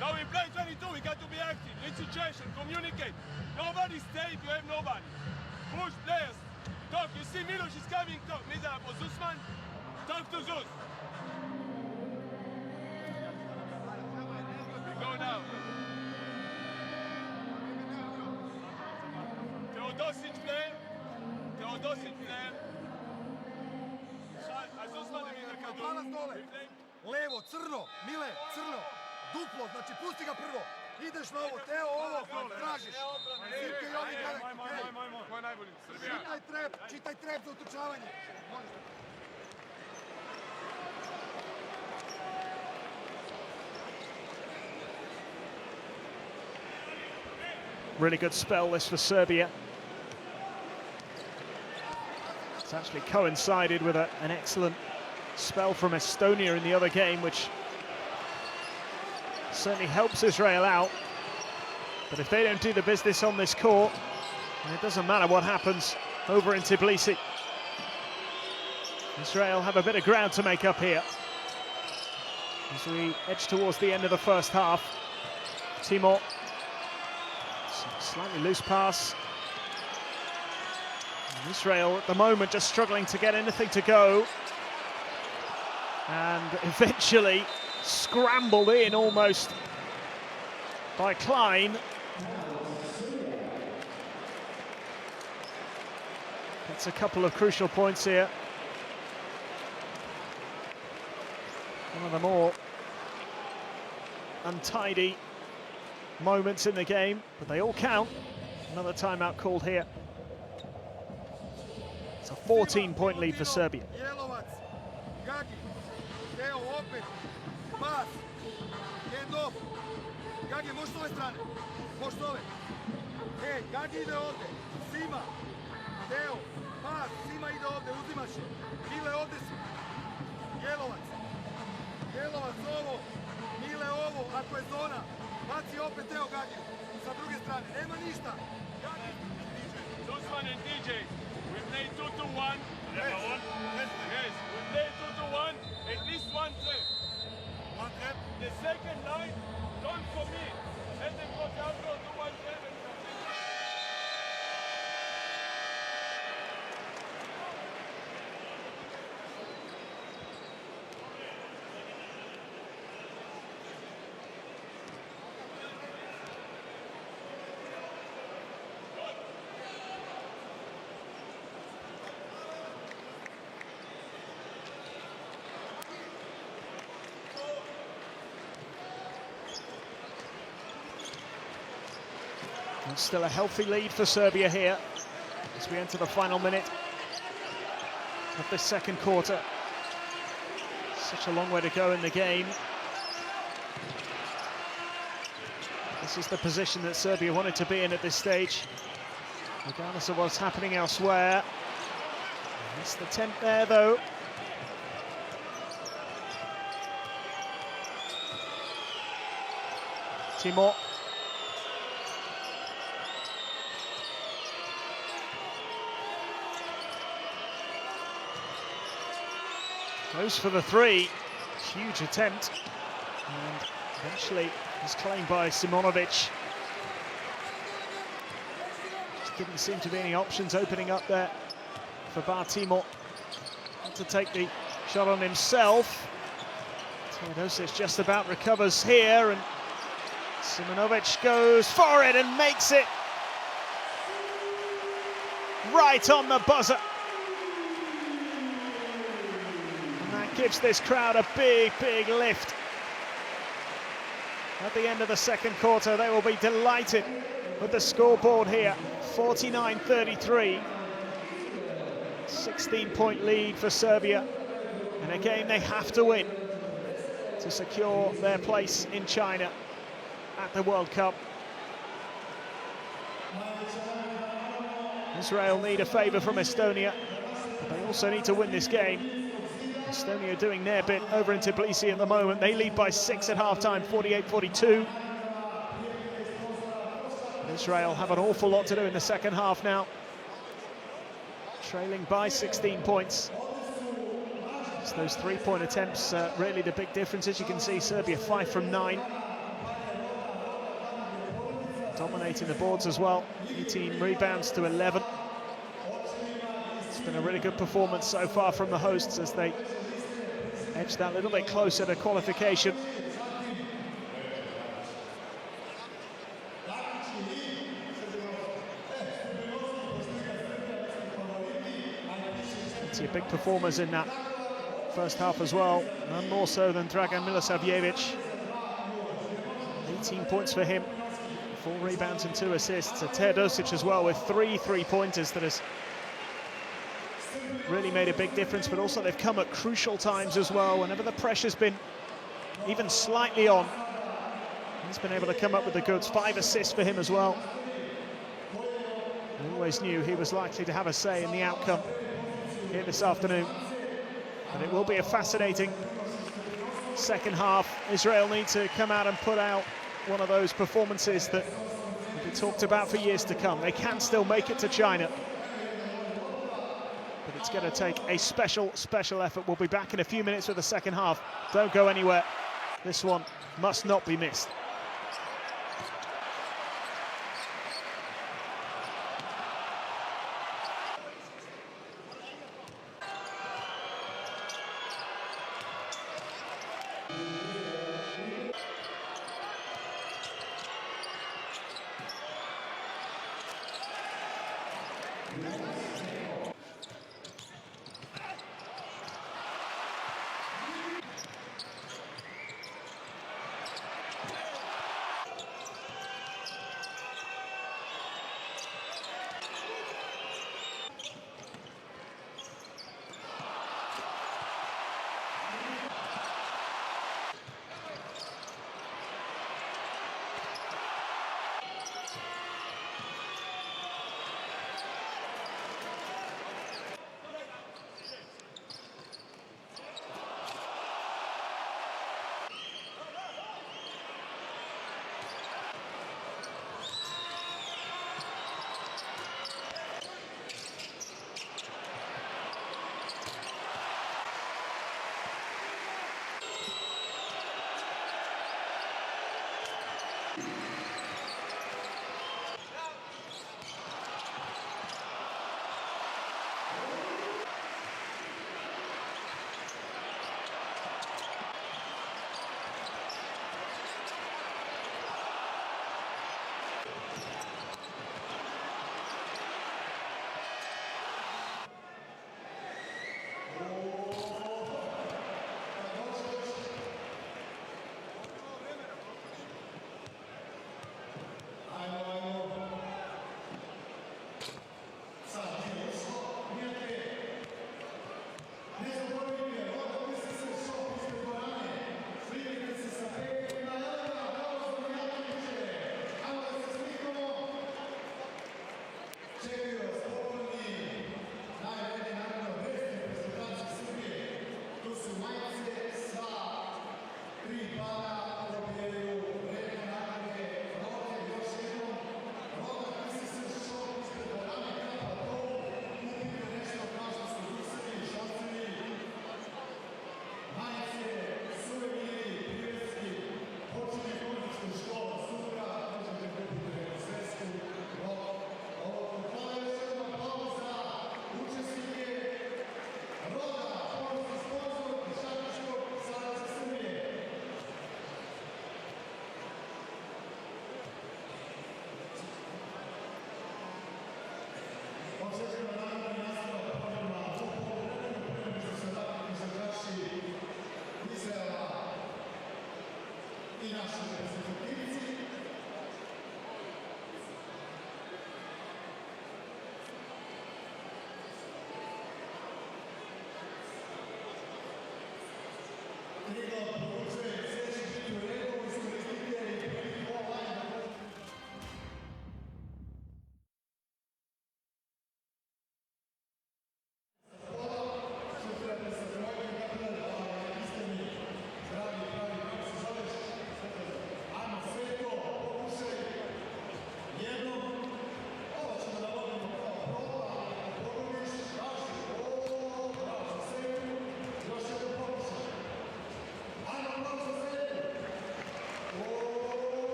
Now we play 22, we got to be active, in situation, communicate. Nobody stay if you have nobody. Push players, talk. You see Milos is coming, talk. Miserable Zusman, talk to Zus. We go now. Teodosic play. Teodosic play. Palac dole. Levo, crno, Mile, crno. Duplo, znači pusti ga prvo. Ideš na ovo, Teo, ovo, tražiš. Zivke i ovi gledaj. Ko je najbolji? Srbija. Čitaj trep za utrčavanje. Really good spell this for Serbia. It's actually coincided with an excellent spell from Estonia in the other game, which certainly helps Israel out. But if they don't do the business on this court, then it doesn't matter what happens over in Tbilisi. Israel have a bit of ground to make up here as we edge towards the end of the first half. Timor, slightly loose pass. And Israel at the moment just struggling to get anything to go, and eventually scrambled in almost by Klein. That's a couple of crucial points here. One of the more untidy moments in the game, but they all count. Another timeout called here. It's a 14-point lead for Serbia. Gagi, možeš s ove strane? Možeš s ove? Ej, Gagi ide ovdje. Sima. Teo. Pas. Sima ide ovdje. Uzimaš je. Mile, ovdje si. Jelovac. Jelovac ovo. Mile ovo. Ako je zona. Baci opet Teo Gagi. Sa druge strane. Nema ništa. Gagi. Usman and DJ. We play 2-2-1. Yes. We play 2-2-1. At least one trap. One trap. The second line. Don't commit. Let them go down, go to one trap and continue. It's still a healthy lead for Serbia here as we enter the final minute of this second quarter. Such a long way to go in the game. This is the position that Serbia wanted to be in at this stage, regardless of what's happening elsewhere. Missed the tent there, though. Timor. Goes for the three. Huge attempt. And eventually is claimed by Simonovic. Just didn't seem to be any options opening up there for Bar Timor. Had to take the shot on himself. Teodosic just about recovers here, and Simonovic goes for it and makes it right on the buzzer. Gives this crowd a big, big lift. At the end of the second quarter, they will be delighted with the scoreboard here. 49-33. 16-point lead for Serbia. And a game they have to win to secure their place in China at the World Cup. Israel need a favour from Estonia, but they also need to win this game. Estonia doing their bit over in Tbilisi at the moment. They lead by 6 at half-time, 48-42. Israel have an awful lot to do in the second half now. Trailing by 16 points. It's those three-point attempts really the big difference. As you can see, Serbia 5 from 9. Dominating the boards as well. 18 rebounds to 11. It's been a really good performance so far from the hosts as they edge that little bit closer to qualification. Plenty of big performers in that first half as well, none more so than Dragan Milosavljevic. 18 points for him, 4 rebounds and 2 assists. Teodosic as well with 3 three-pointers that has really made a big difference, but also they've come at crucial times as well. Whenever the pressure's been even slightly on, he's been able to come up with the goods. 5 assists for him as well. We always knew he was likely to have a say in the outcome here this afternoon. And it will be a fascinating second half. Israel need to come out and put out one of those performances that will be talked about for years to come. They can still make it to China, but it's going to take a special effort. We'll be back in a few minutes with the second half. Don't go anywhere. This one must not be missed.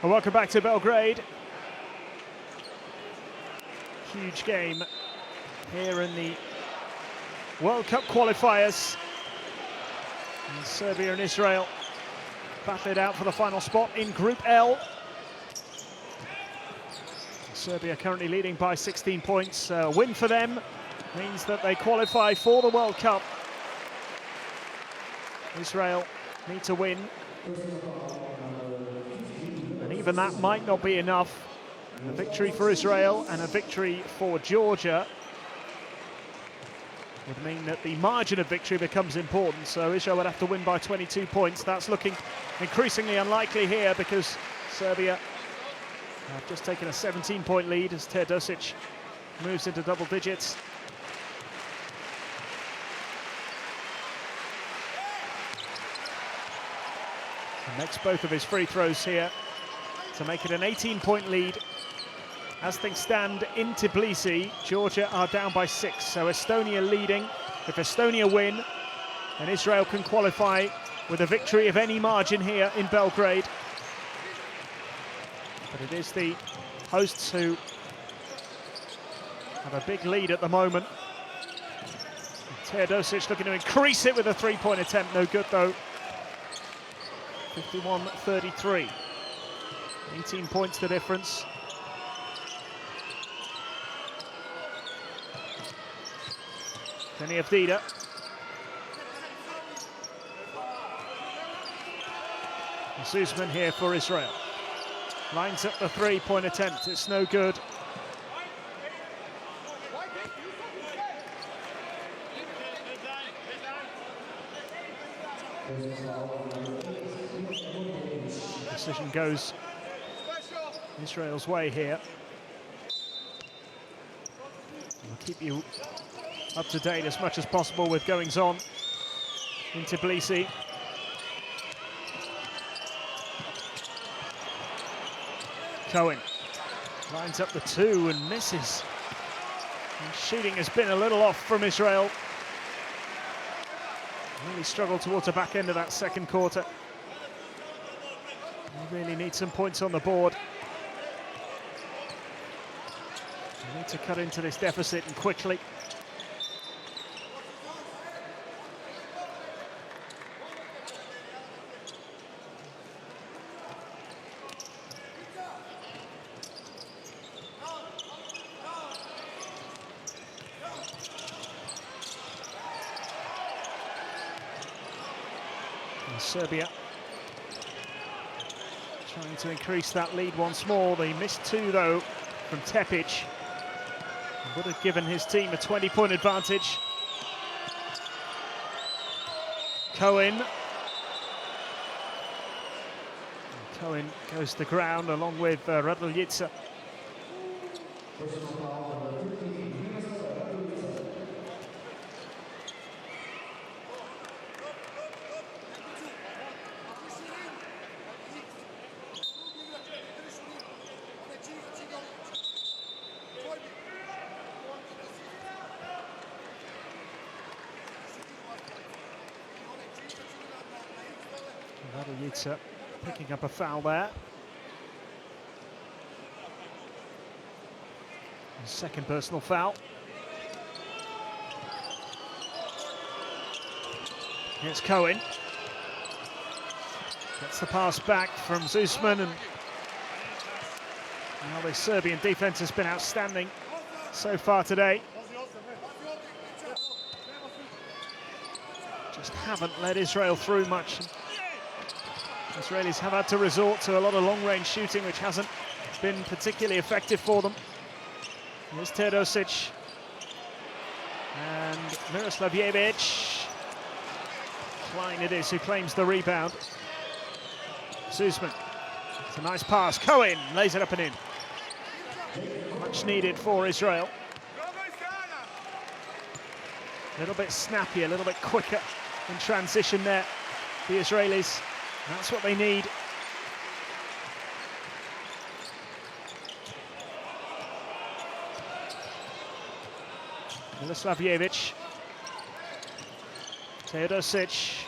Well, welcome back to Belgrade. Huge game here in the World Cup qualifiers. And Serbia and Israel battle it out for the final spot in Group L. Serbia currently leading by 16 points. A win for them means that they qualify for the World Cup. Israel need to win. And even that might not be enough. A victory for Israel and a victory for Georgia would mean that the margin of victory becomes important. So Israel would have to win by 22 points. That's looking increasingly unlikely here because Serbia have just taken a 17-point lead as Teodosic moves into double digits. He makes both of his free throws here to make it an 18-point lead. As things stand in Tbilisi, Georgia are down by 6, so Estonia leading. If Estonia win, then Israel can qualify with a victory of any margin here in Belgrade. But it is the hosts who have a big lead at the moment. Teodosic looking to increase it with a three-point attempt, no good though. 51-33, 18 points the difference. Kenny Avdija. Zuzman here for Israel. Lines up the three-point attempt, it's no good. Decision goes Israel's way here. We'll keep you up to date as much as possible with goings on in Tbilisi. Cohen lines up the two and misses. And shooting has been a little off from Israel. Really struggled towards the back end of that second quarter. They really need some points on the board. They need to cut into this deficit and quickly. Serbia trying to increase that lead once more. They missed two though from Tepic. Would have given his team a 20-point advantage. Cohen. Cohen goes to the ground along with Raduljica. Raduljica picking up a foul there. His second personal foul. Here's Cohen. Gets the pass back from Zusman, and now the Serbian defense has been outstanding so far today. Just haven't let Israel through much. Israelis have had to resort to a lot of long-range shooting, which hasn't been particularly effective for them. Here's Teodosic and Miroslavjevic. Klein it is who claims the rebound. Zusman. It's a nice pass. Cohen lays it up and in. Much needed for Israel. A little bit snappy, a little bit quicker in transition there, the Israelis. That's what they need. Miloslavjevic. Teodosic.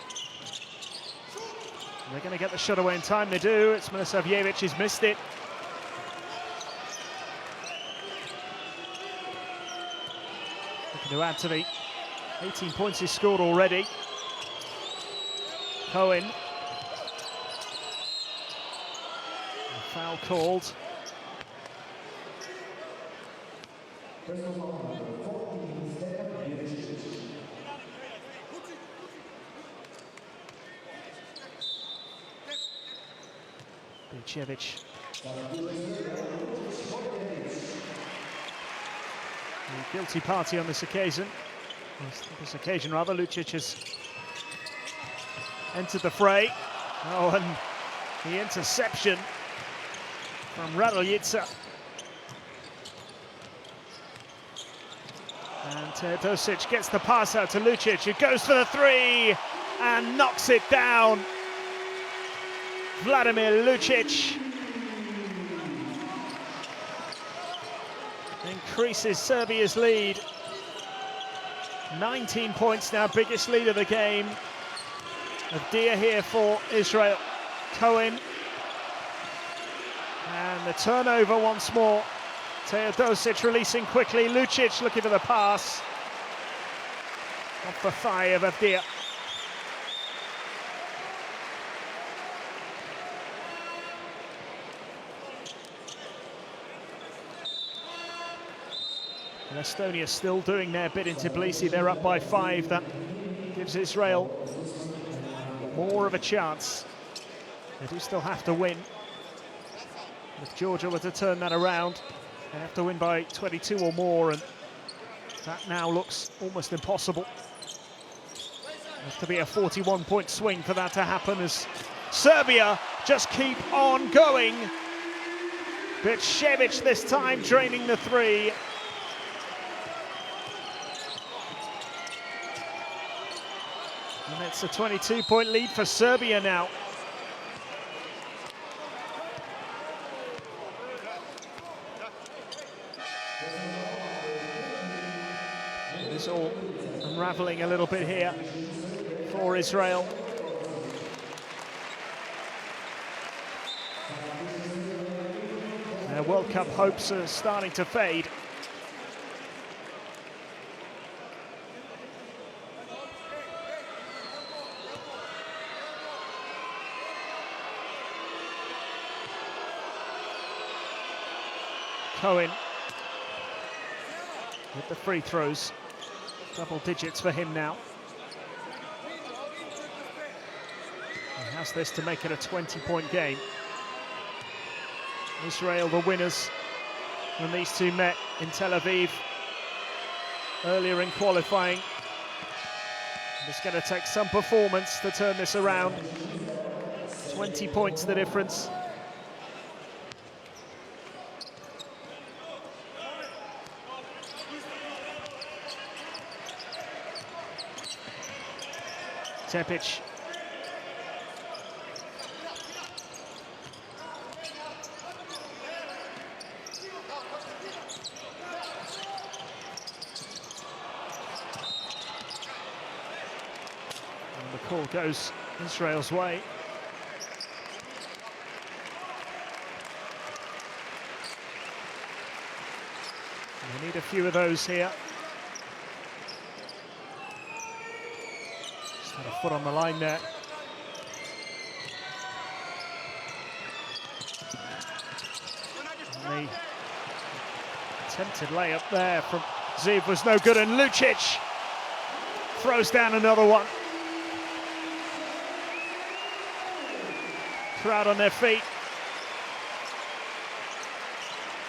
They're going to get the shot away in time. They do. It's Miloslavjevic. He's missed it. Looking to add to the 18 points he's scored already. Cohen. A foul called. Bilicevic. The guilty party on this occasion. Lucic has entered the fray. Oh, and the interception from Raduljica. And Teodosic gets the pass out to Lucic, who goes for the three and knocks it down. Vladimir Lucic increases Serbia's lead. 19 points now, biggest lead of the game. A deer here for Israel. Cohen. And the turnover once more. Teodosic releasing quickly. Lucic looking for the pass. Off the thigh of Avdia. And Estonia still doing their bit in Tbilisi. They're up by 5. That gives Israel more of a chance. They do still have to win. If Georgia were to turn that around, they have to win by 22 or more, and that now looks almost impossible. It has to be a 41-point swing for that to happen, as Serbia just keep on going. Bilicevic this time draining the three. And it's a 22-point lead for Serbia now. It's all unraveling a little bit here for Israel. Their World Cup hopes are starting to fade. Cohen with the free throws. Double digits for him now. He has this to make it a 20-point game. Israel, the winners when these two met in Tel Aviv earlier in qualifying. It's going to take some performance to turn this around. 20 points the difference. Tepic. And the call goes Israel's way. Need a few of those here. Just had a foot on the line there. And the attempted layup there from Ziv was no good, and Lucic throws down another one. Crowd on their feet.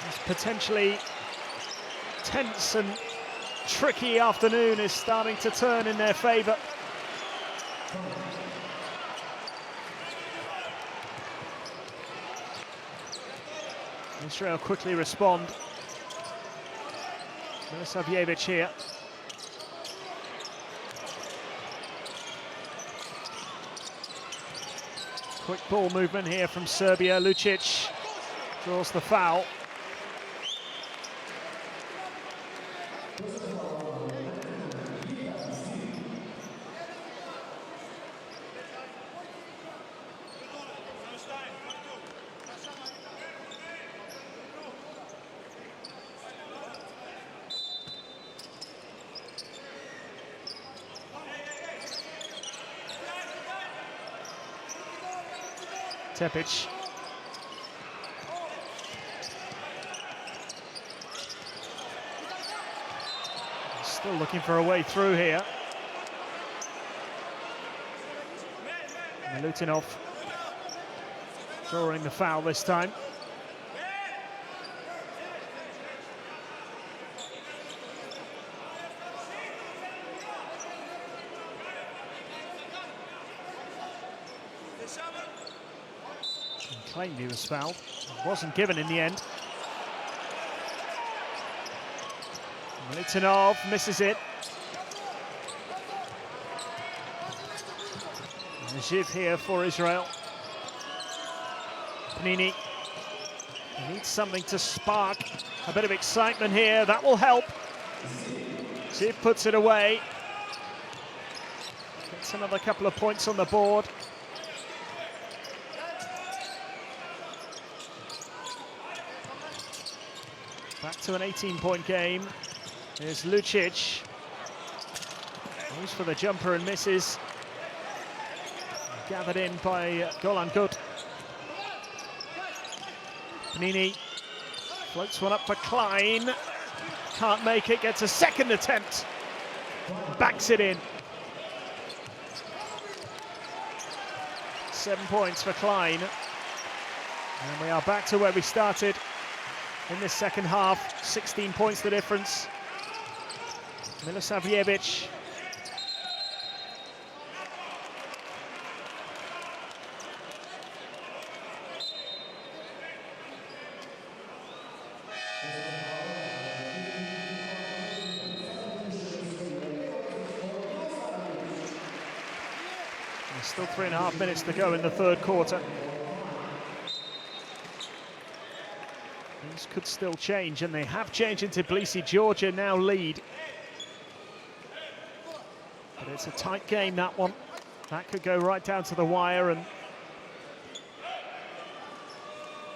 This potentially tense and tricky afternoon is starting to turn in their favour. Israel quickly respond. Milosavljevic here. Quick ball movement here from Serbia. Lucic draws the foul. Tepic. Still looking for a way through here. Milutinov drawing the foul this time. Claimed he was fouled. Wasn't given in the end. Milutinov misses it. Ziv here for Israel. Panini. He needs something to spark a bit of excitement here. That will help. Ziv puts it away. Gets another couple of points on the board. Back to an 18-point game. Here's Lucic. Goes for the jumper and misses. Gathered in by Golan Good. Panini floats one up for Klein. Can't make it, gets a second attempt. Backs it in. 7 points for Klein. And we are back to where we started in this second half. 16 points the difference. Milosavljevic. There's still 3.5 minutes to go in the third quarter. Things could still change, and they have changed in Tbilisi. Georgia now lead. But it's a tight game, that one. That could go right down to the wire, and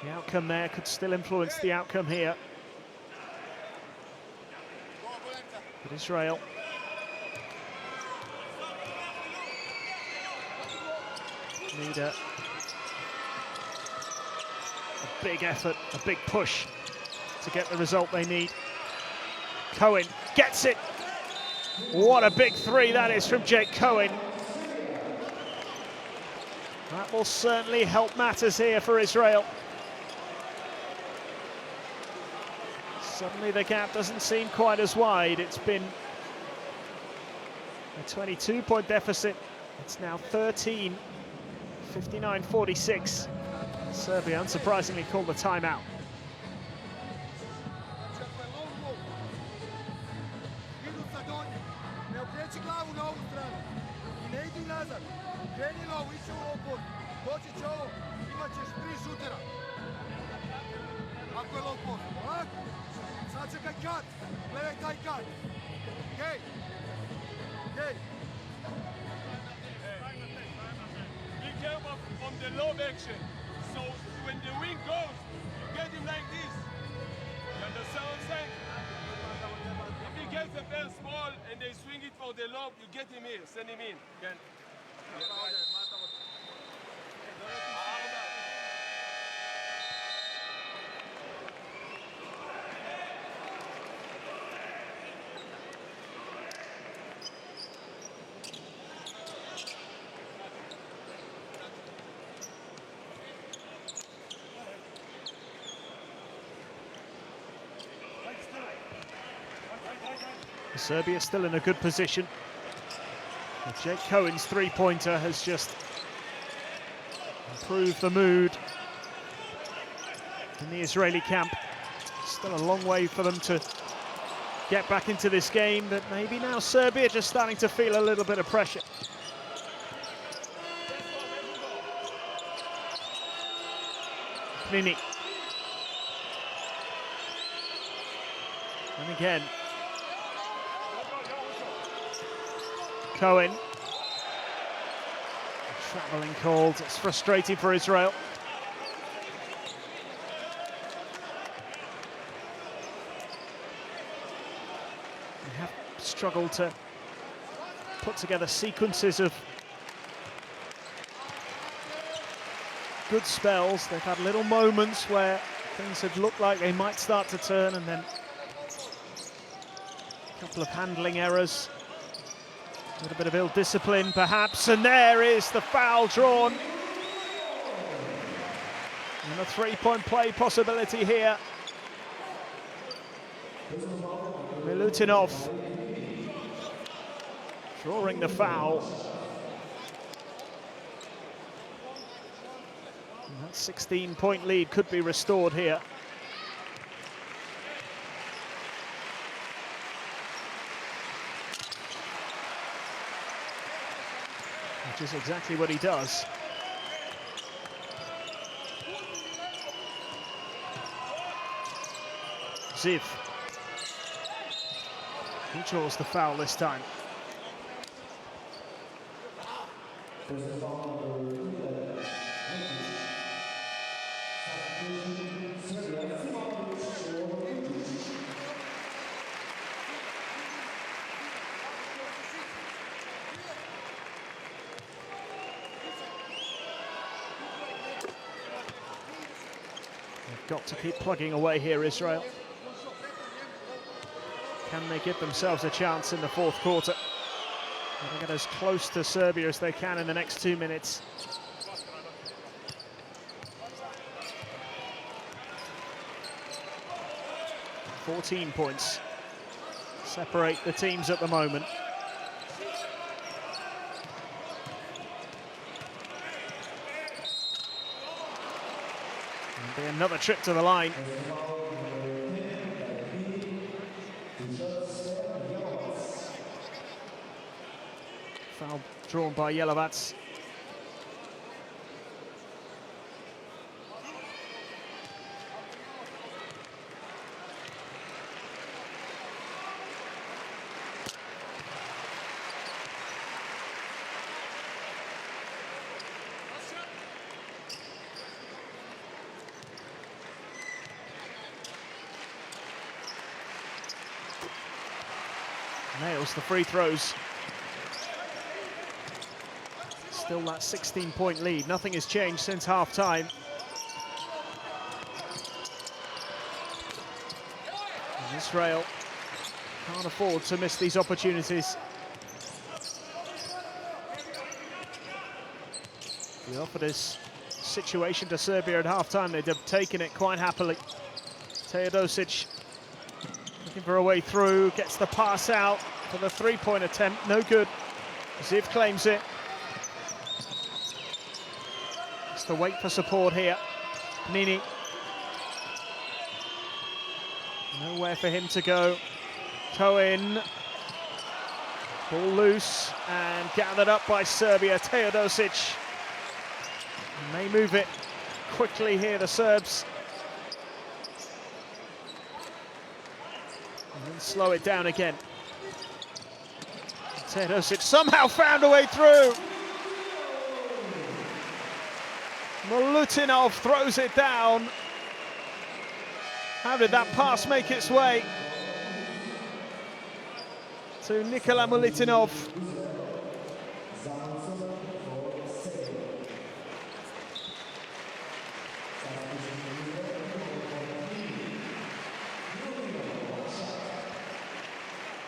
the outcome there could still influence the outcome here. But Israel need a big effort, a big push to get the result they need. Cohen gets it. What a big three that is from Jake Cohen. That will certainly help matters here for Israel. Suddenly the gap doesn't seem quite as wide. It's been a 22-point deficit. It's now 13, 59-46. Serbia unsurprisingly called the timeout. Be careful from the low action. So when the wind goes, you get him like this. You understand what I'm saying? get the ball small and they swing it for the lob, you get him here, send him in. כן. Serbia still in a good position. But Jake Cohen's three-pointer has just improved the mood in the Israeli camp. Still a long way for them to get back into this game, but maybe now Serbia just starting to feel a little bit of pressure. Nini. And again, Cohen. Travelling called. It's frustrating for Israel. They have struggled to put together sequences of good spells. They've had little moments where things had looked like they might start to turn, and then a couple of handling errors. A little bit of ill discipline, perhaps, and there is the foul drawn. And a three-point play possibility here. Milutinov drawing the foul. And that 16-point lead could be restored here. Which is exactly what he does. Ziv. He draws the foul this time. Got to keep plugging away here, Israel. Can they give themselves a chance in the fourth quarter? They'll get as close to Serbia as they can in the next 2 minutes. "14 points separate the teams at the moment. Be another trip to the line. Foul drawn by Jelovac. Nails the free throws. Still that 16-point lead. Nothing has changed since half-time. And Israel can't afford to miss these opportunities. We offered this situation to Serbia at half-time. They'd have taken it quite happily. Teodosic looking for a way through, gets the pass out for the three-point attempt, no good. Ziv claims it. It's the wait for support here. Nini. Nowhere for him to go. Cohen. Ball loose and gathered up by Serbia. Teodosic. And they move it quickly here, the Serbs. And then slow it down again. Teodosic somehow found a way through. Milutinov throws it down. How did that pass make its way? to Nikola Mulitinov.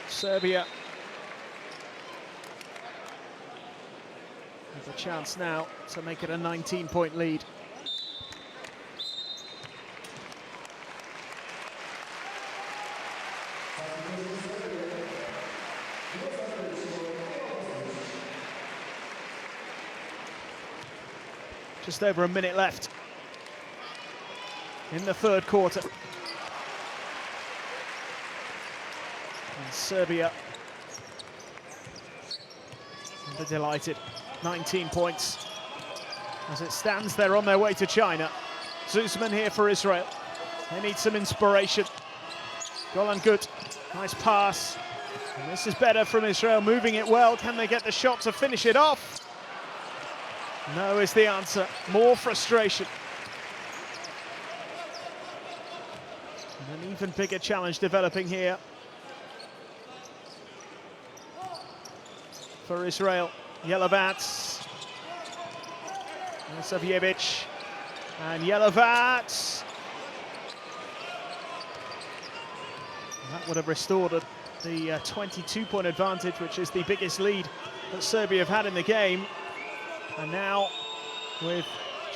Serbia with a chance now to make it a 19-point lead. Just over a minute left in the third quarter. And Serbia, they're delighted. 19 points. As it stands, they're on their way to China. Zuzman here for Israel. They need some inspiration. Golan good, nice pass. And this is better from Israel, moving it well. Can they get the shot to finish it off? No is the answer. More frustration. And an even bigger challenge developing here for Israel. Yelovats. Savjevic. And Yelovats. That would have restored the 22-point advantage, which is the biggest lead that Serbia have had in the game. And now, with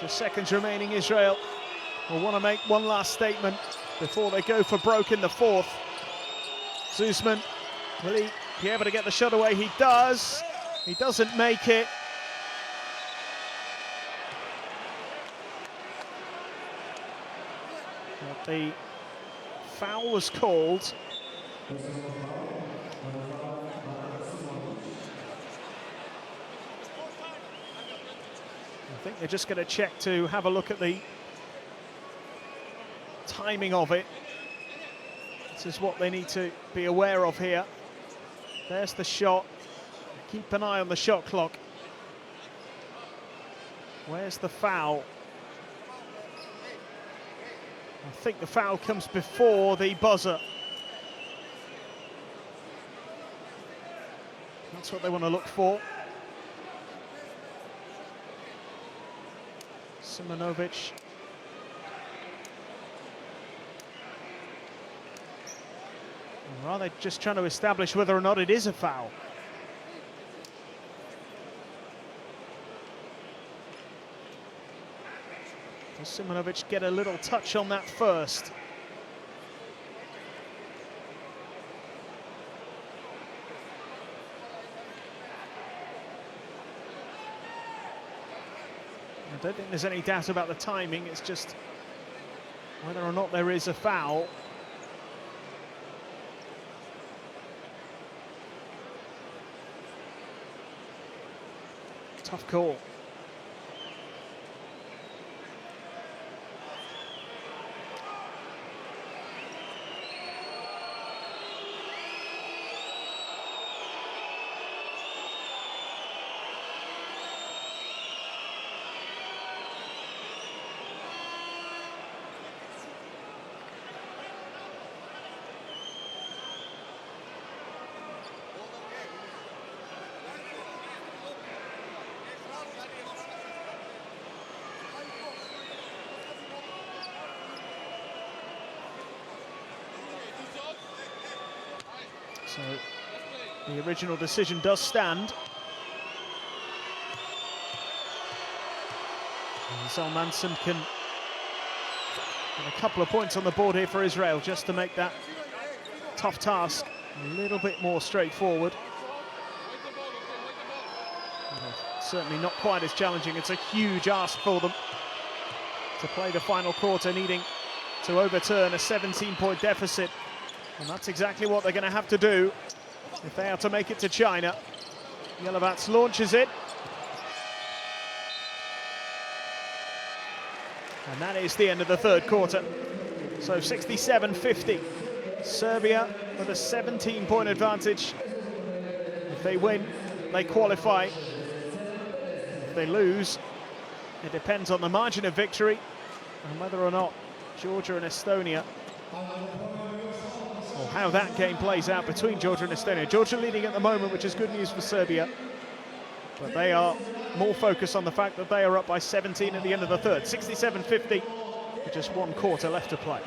just seconds remaining, Israel will want to make one last statement before they go for broke in the fourth. Zuzman, will he be able to get the shot away? He does. He doesn't make it. But the foul was called. I think they're just going to check to have a look at the timing of it. This is what they need to be aware of here. There's the shot. Keep an eye on the shot clock. Where's the foul? I think the foul comes before the buzzer. That's what they want to look for. Simonovic. Or are they just trying to establish whether or not it is a foul? Does Simonovic get a little touch on that first? I don't think there's any doubt about the timing, it's just whether or not there is a foul. Tough call. So the original decision does stand. Zalmanson can get a couple of points on the board here for Israel just to make that tough task a little bit more straightforward. Certainly not quite as challenging. It's a huge ask for them to play the final quarter, needing to overturn a 17-point deficit. And that's exactly what they're going to have to do if they are to make it to China. Yelovats launches it. And that is the end of the third quarter. So 67-50. Serbia with a 17-point advantage. If they win, they qualify. If they lose, it depends on the margin of victory and whether or not Georgia and Estonia or how that game plays out between Georgia and Estonia. Georgia leading at the moment, which is good news for Serbia. But they are more focused on the fact that they are up by 17 at the end of the third. 67-50, with just one quarter left to play.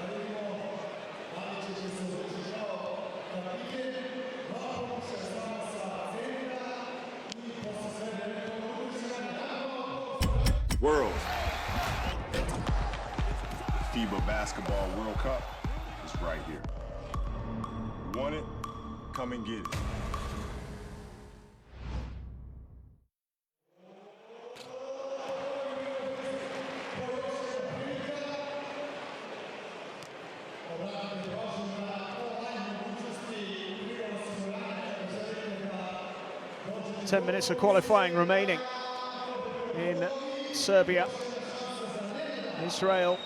World. FIBA Basketball World Cup is right here. You want it? Come and get it. Ten minutes of qualifying remaining in Serbia. Israel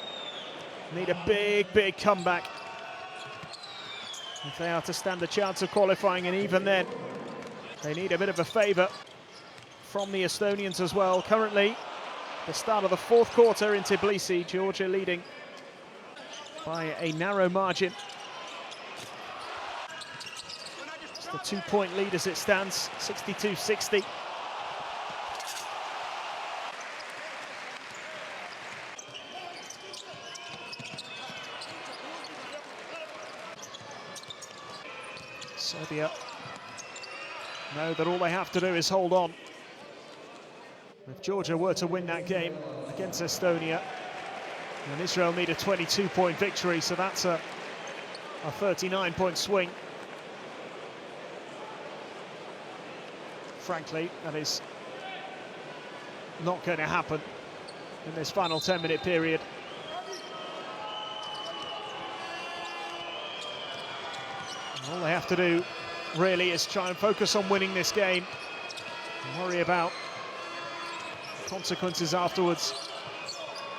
need a big comeback if they are to stand a chance of qualifying, and even then they need a bit of a favour from the Estonians as well. Currently the start of the fourth quarter in Tbilisi, Georgia leading by a narrow margin. It's the 2-point lead as it stands, 62-60. Serbia know that all they have to do is hold on. If Georgia were to win that game against Estonia, then Israel need a 22-point victory, so that's a 39-point swing. Frankly, that is not going to happen in this final 10-minute period. All they have to do really is try and focus on winning this game and worry about consequences afterwards.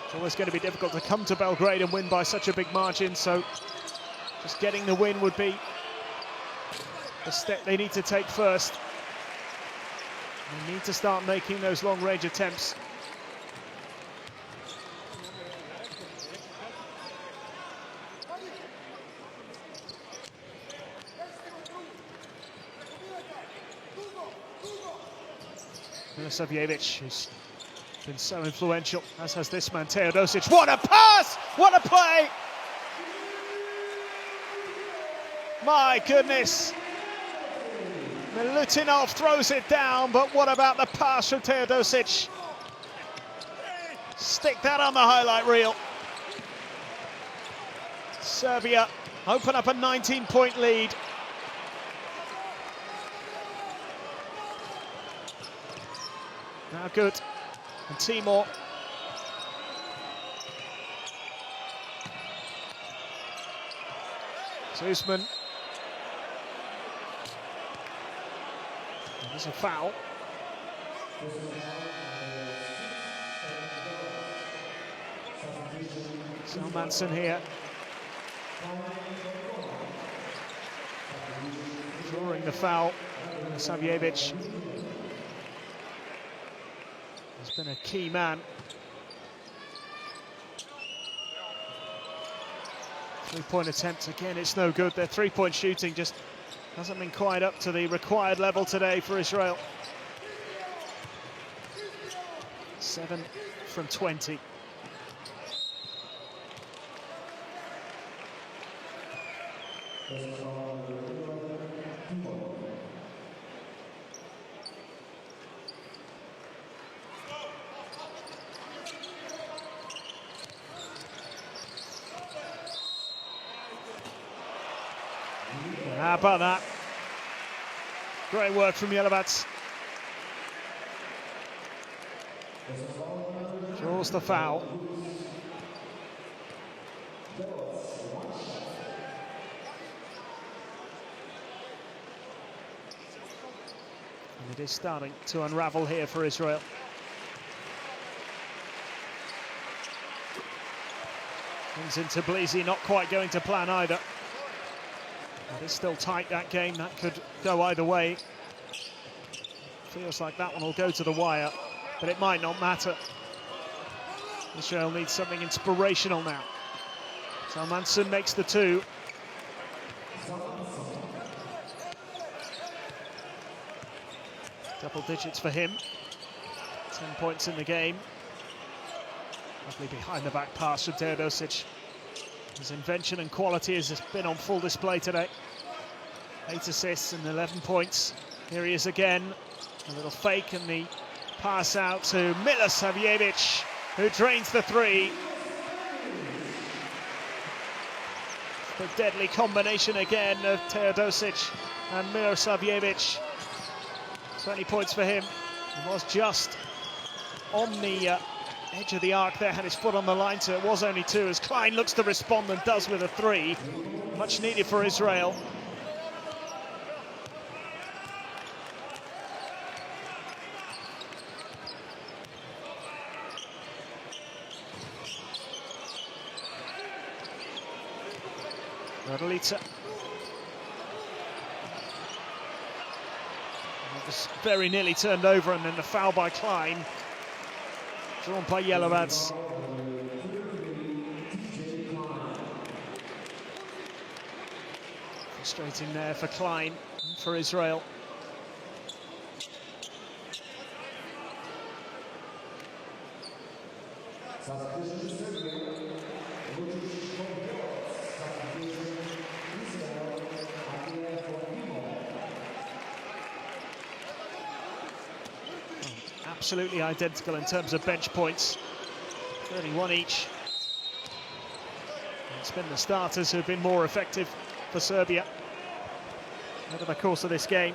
It's always going to be difficult to come to Belgrade and win by such a big margin, so just getting the win would be the step they need to take first. They need to start making those long-range attempts. Milošević, who's been so influential, as has this man, Teodosic. What a pass! What a play! My goodness! Milutinov throws it down, but what about the pass from Teodosic? Stick that on the highlight reel. Serbia open up a 19-point lead. Now good, and Timor. Usman. There's a foul. Salmanson here. Drawing the foul. Milošević has been a key man. Three-point attempt again, it's no good. Their three-point shooting just hasn't been quite up to the required level today for Israel. 7 from 20. How about that? Great work from Jelebats. Draws the foul. And it is starting to unravel here for Israel. Things in Tbilisi not quite going to plan either. It is still tight, that game. That could go either way. Feels like that one will go to the wire, but it might not matter. Israel needs something inspirational now. Salmanson makes the two. Double digits for him. 10 points in the game. Lovely behind the back pass from Teodosic. His invention and quality has been on full display today. 8 assists and 11 points. Here he is again. A little fake and the pass out to Milosavljevic, who drains the three. The deadly combination again of Teodosic and Milosavljevic. 20 points for him. He was just on the edge of the arc there, had his foot on the line, so it was only 2 as Klein looks to respond and does with a 3. Much needed for Israel. Raduljica. It was very nearly turned over, and then the foul by Klein, drawn by Jelovac. Frustrating there for Klein and for Israel. Absolutely identical in terms of bench points, 31 each. It's been the starters who've been more effective for Serbia over the course of this game.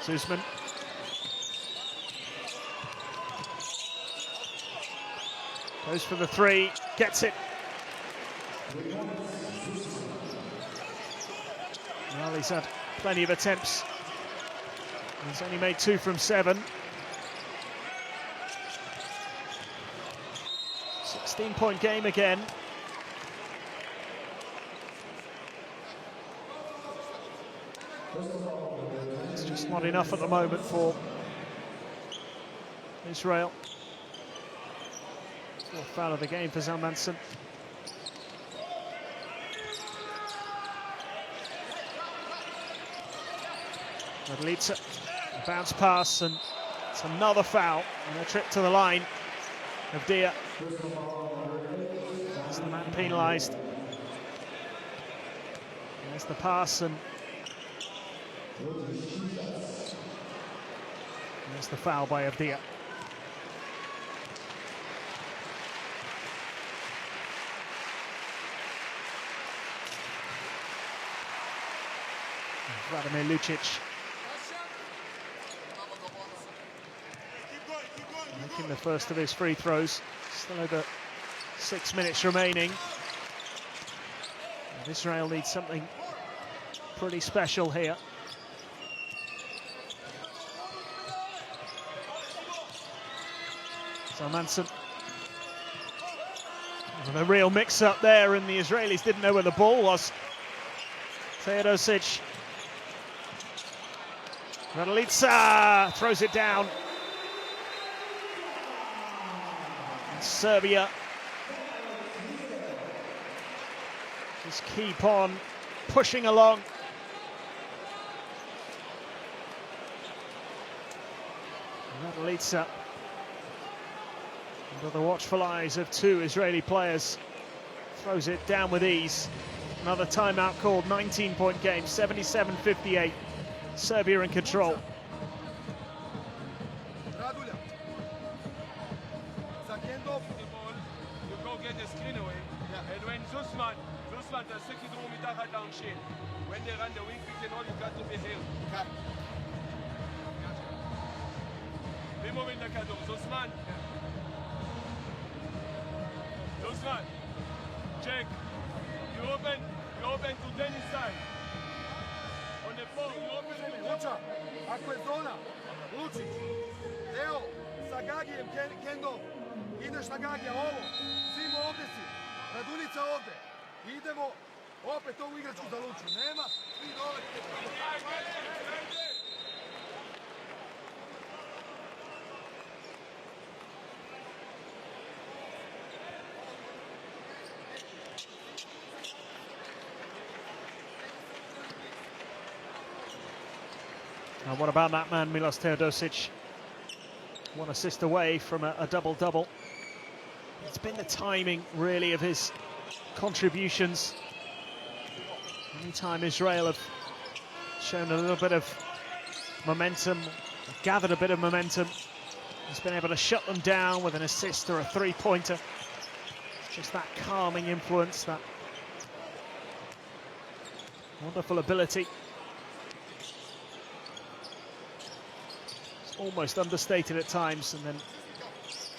Susman. Goes for the 3, gets it. Well, he's had plenty of attempts. He's only made 2 from 7. 16-point game again. It's just not enough at the moment for Israel. 4th foul of the game for Zalmanson. Raduljica, a bounce pass, and it's another foul and a trip to the line of Dia. That's the man penalised. There's the pass, and there's the foul by Avdia. Vladimir Lucic making the first of his free throws. Still over 6 minutes remaining. And Israel needs something pretty special here. Zalmanson. A real mix-up there, and the Israelis didn't know where the ball was. Teodosic. Raduljica throws it down. And Serbia just keep on pushing along. Raduljica under the watchful eyes of 2 Israeli players, throws it down with ease. Another timeout called. 19-point game, 77-58. Serbia in control. Radulja. Za handoff. You go get the screen away. And when Susman does 62 meter down shade, when they run the wing pick and all, you got to be held. We move in the cadom. Susman, check. You open to Dennis side. On the ball, you open it. Luča, ako je zona, Lučić, Teo, sa Gagijem, Kendo, ideš na Gagija, ovo, Simo ovdje si, Raduljica ovdje, idemo opet ovu igračku za Luču, nema, svi dole. And what about that man, Milos Teodosic? 1 assist away from a double-double. It's been the timing, really, of his contributions. Anytime Israel have shown a little bit of momentum, gathered a bit of momentum, he's been able to shut them down with an assist or a three-pointer. It's just that calming influence, that wonderful ability. It's almost understated at times, and then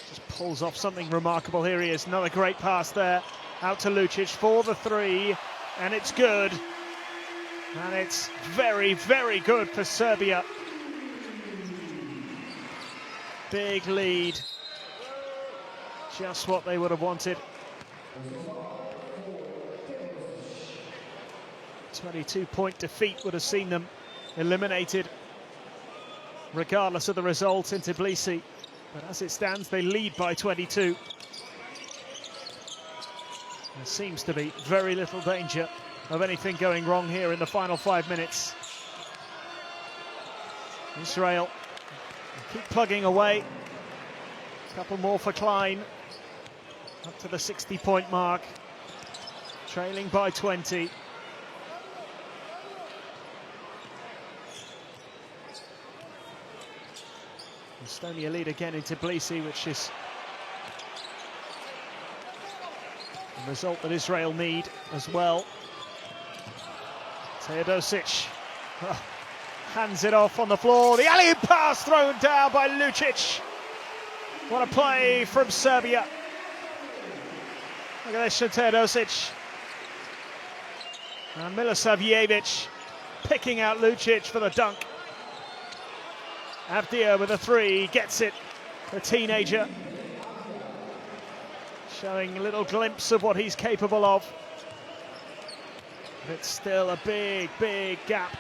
just pulls off something remarkable. Here he is, another great pass there, out to Lucic for the three, and it's good. And it's very, very good for Serbia. Big lead. Just what they would have wanted. 22-point defeat would have seen them eliminated, regardless of the result, in Tbilisi. But as it stands, they lead by 22. There seems to be very little danger of anything going wrong here in the final 5 minutes. Israel keep plugging away. A couple more for Klein. Up to the 60-point mark. Trailing by 20. Estonia lead again in Tbilisi, which is a result that Israel need as well. Teodosic hands it off on the floor. The alley-oop pass thrown down by Lucic. What a play from Serbia. Look at this from Teodosic. And Milosavljevic picking out Lucic for the dunk. Avdia with a three, gets it, the teenager. Showing a little glimpse of what he's capable of. But it's still a big, big gap.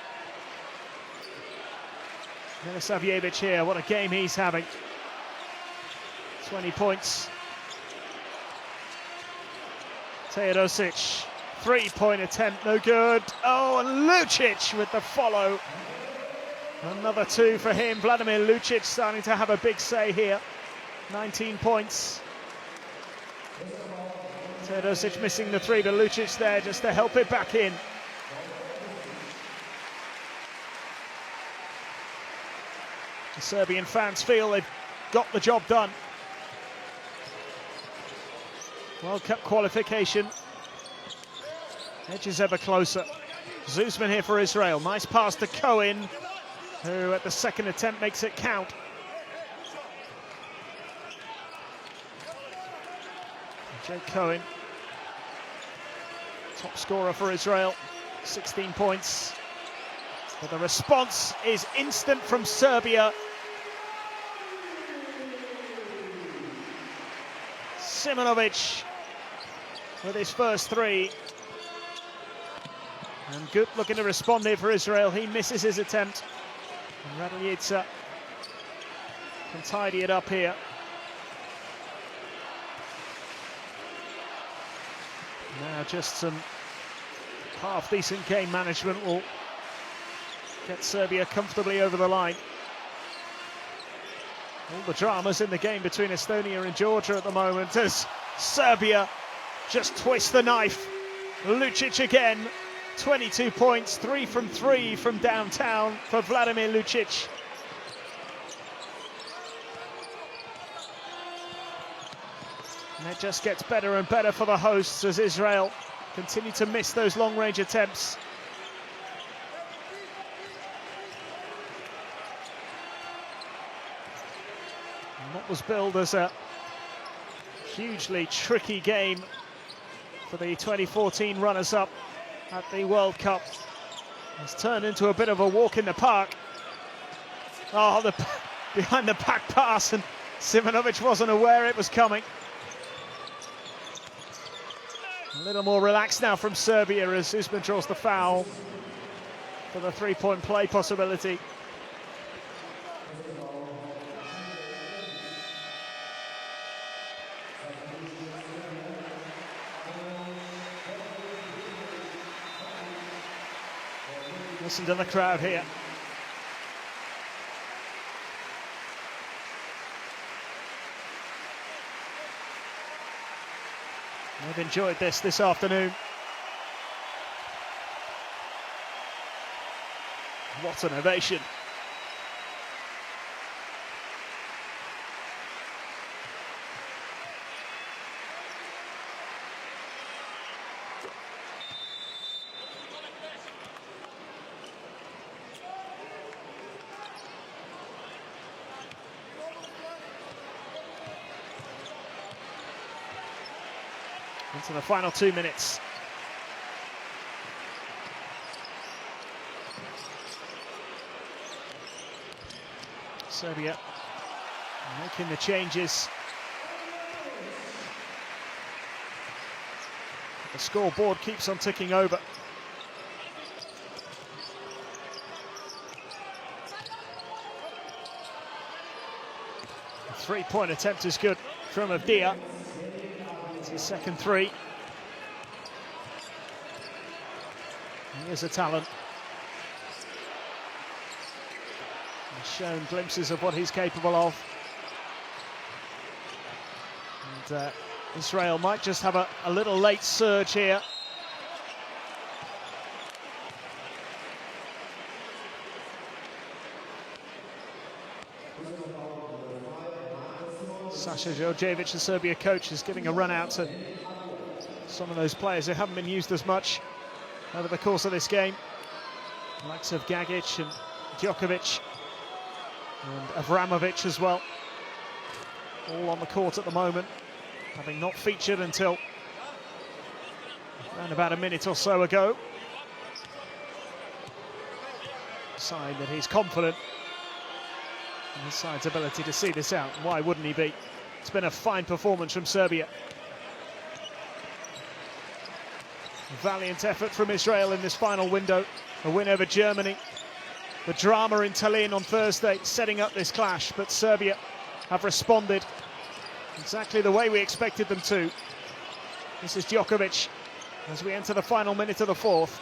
Milosavljevic here, what a game he's having. 20 points. Teodosic, three-point attempt, no good. Oh, and Lucic with the follow. Another two for him. Vladimir Lucic starting to have a big say here. 19 points. Teodosic missing the three, but Lucic there just to help it back in. The Serbian fans feel they've got the job done. World Cup qualification edges ever closer. Zuzman here for Israel. Nice pass to Cohen, who at the second attempt makes it count. Jake Cohen, top scorer for Israel, 16 points. But the response is instant from Serbia. Simonovic with his first three. And Gut looking to respond here for Israel. He misses his attempt. And Raduljica can tidy it up here. Now just some half-decent game management will get Serbia comfortably over the line. All the dramas in the game between Estonia and Georgia at the moment as Serbia just twist the knife. Lucic again, 22 points, 3 from 3 from downtown for Vladimir Lucic. And it just gets better and better for the hosts as Israel continue to miss those long-range attempts. And what was billed as a hugely tricky game for the 2014 runners-up at the World Cup has turned into a bit of a walk in the park. Oh, the behind the back pass, and Simonovic wasn't aware it was coming. A little more relaxed now from Serbia as Usman draws the foul for the three-point play possibility. Listen to the crowd here. They've enjoyed this afternoon. What an ovation. Into the final 2 minutes. Serbia making the changes. The scoreboard keeps on ticking over. The three-point attempt is good from Avdia. It's his second three. He is a talent. He's shown glimpses of what he's capable of. And Israel might just have a little late surge here. Sasha Djordjevic, the Serbia coach, is giving a run out to some of those players who haven't been used as much over the course of this game. The likes of Gagic and Djokovic and Avramovic as well. All on the court at the moment, having not featured until around about a minute or so ago. Sign that he's confident in his side's ability to see this out. Why wouldn't he be? It's been a fine performance from Serbia. Valiant effort from Israel in this final window. A win over Germany. The drama in Tallinn on Thursday setting up this clash, but Serbia have responded exactly the way we expected them to. This is Djokovic as we enter the final minute of the fourth.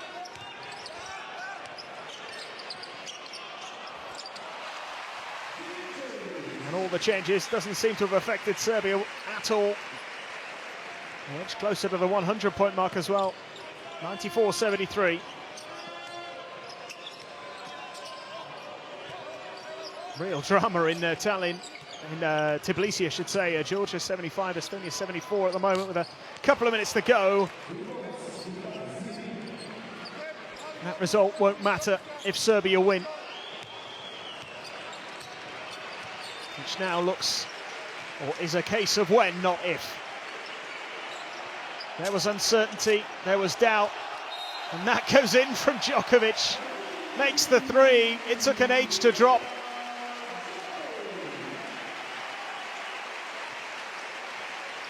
And all the changes doesn't seem to have affected Serbia at all. Much closer to the 100-point mark as well. 94-73. Real drama in Tallinn, in Tbilisi I should say. Georgia 75, Estonia 74 at the moment with a couple of minutes to go. That result won't matter if Serbia win. Which now looks, or is a case of when, not if. There was uncertainty, there was doubt, and that goes in from Djokovic. Makes the three. It took an age to drop.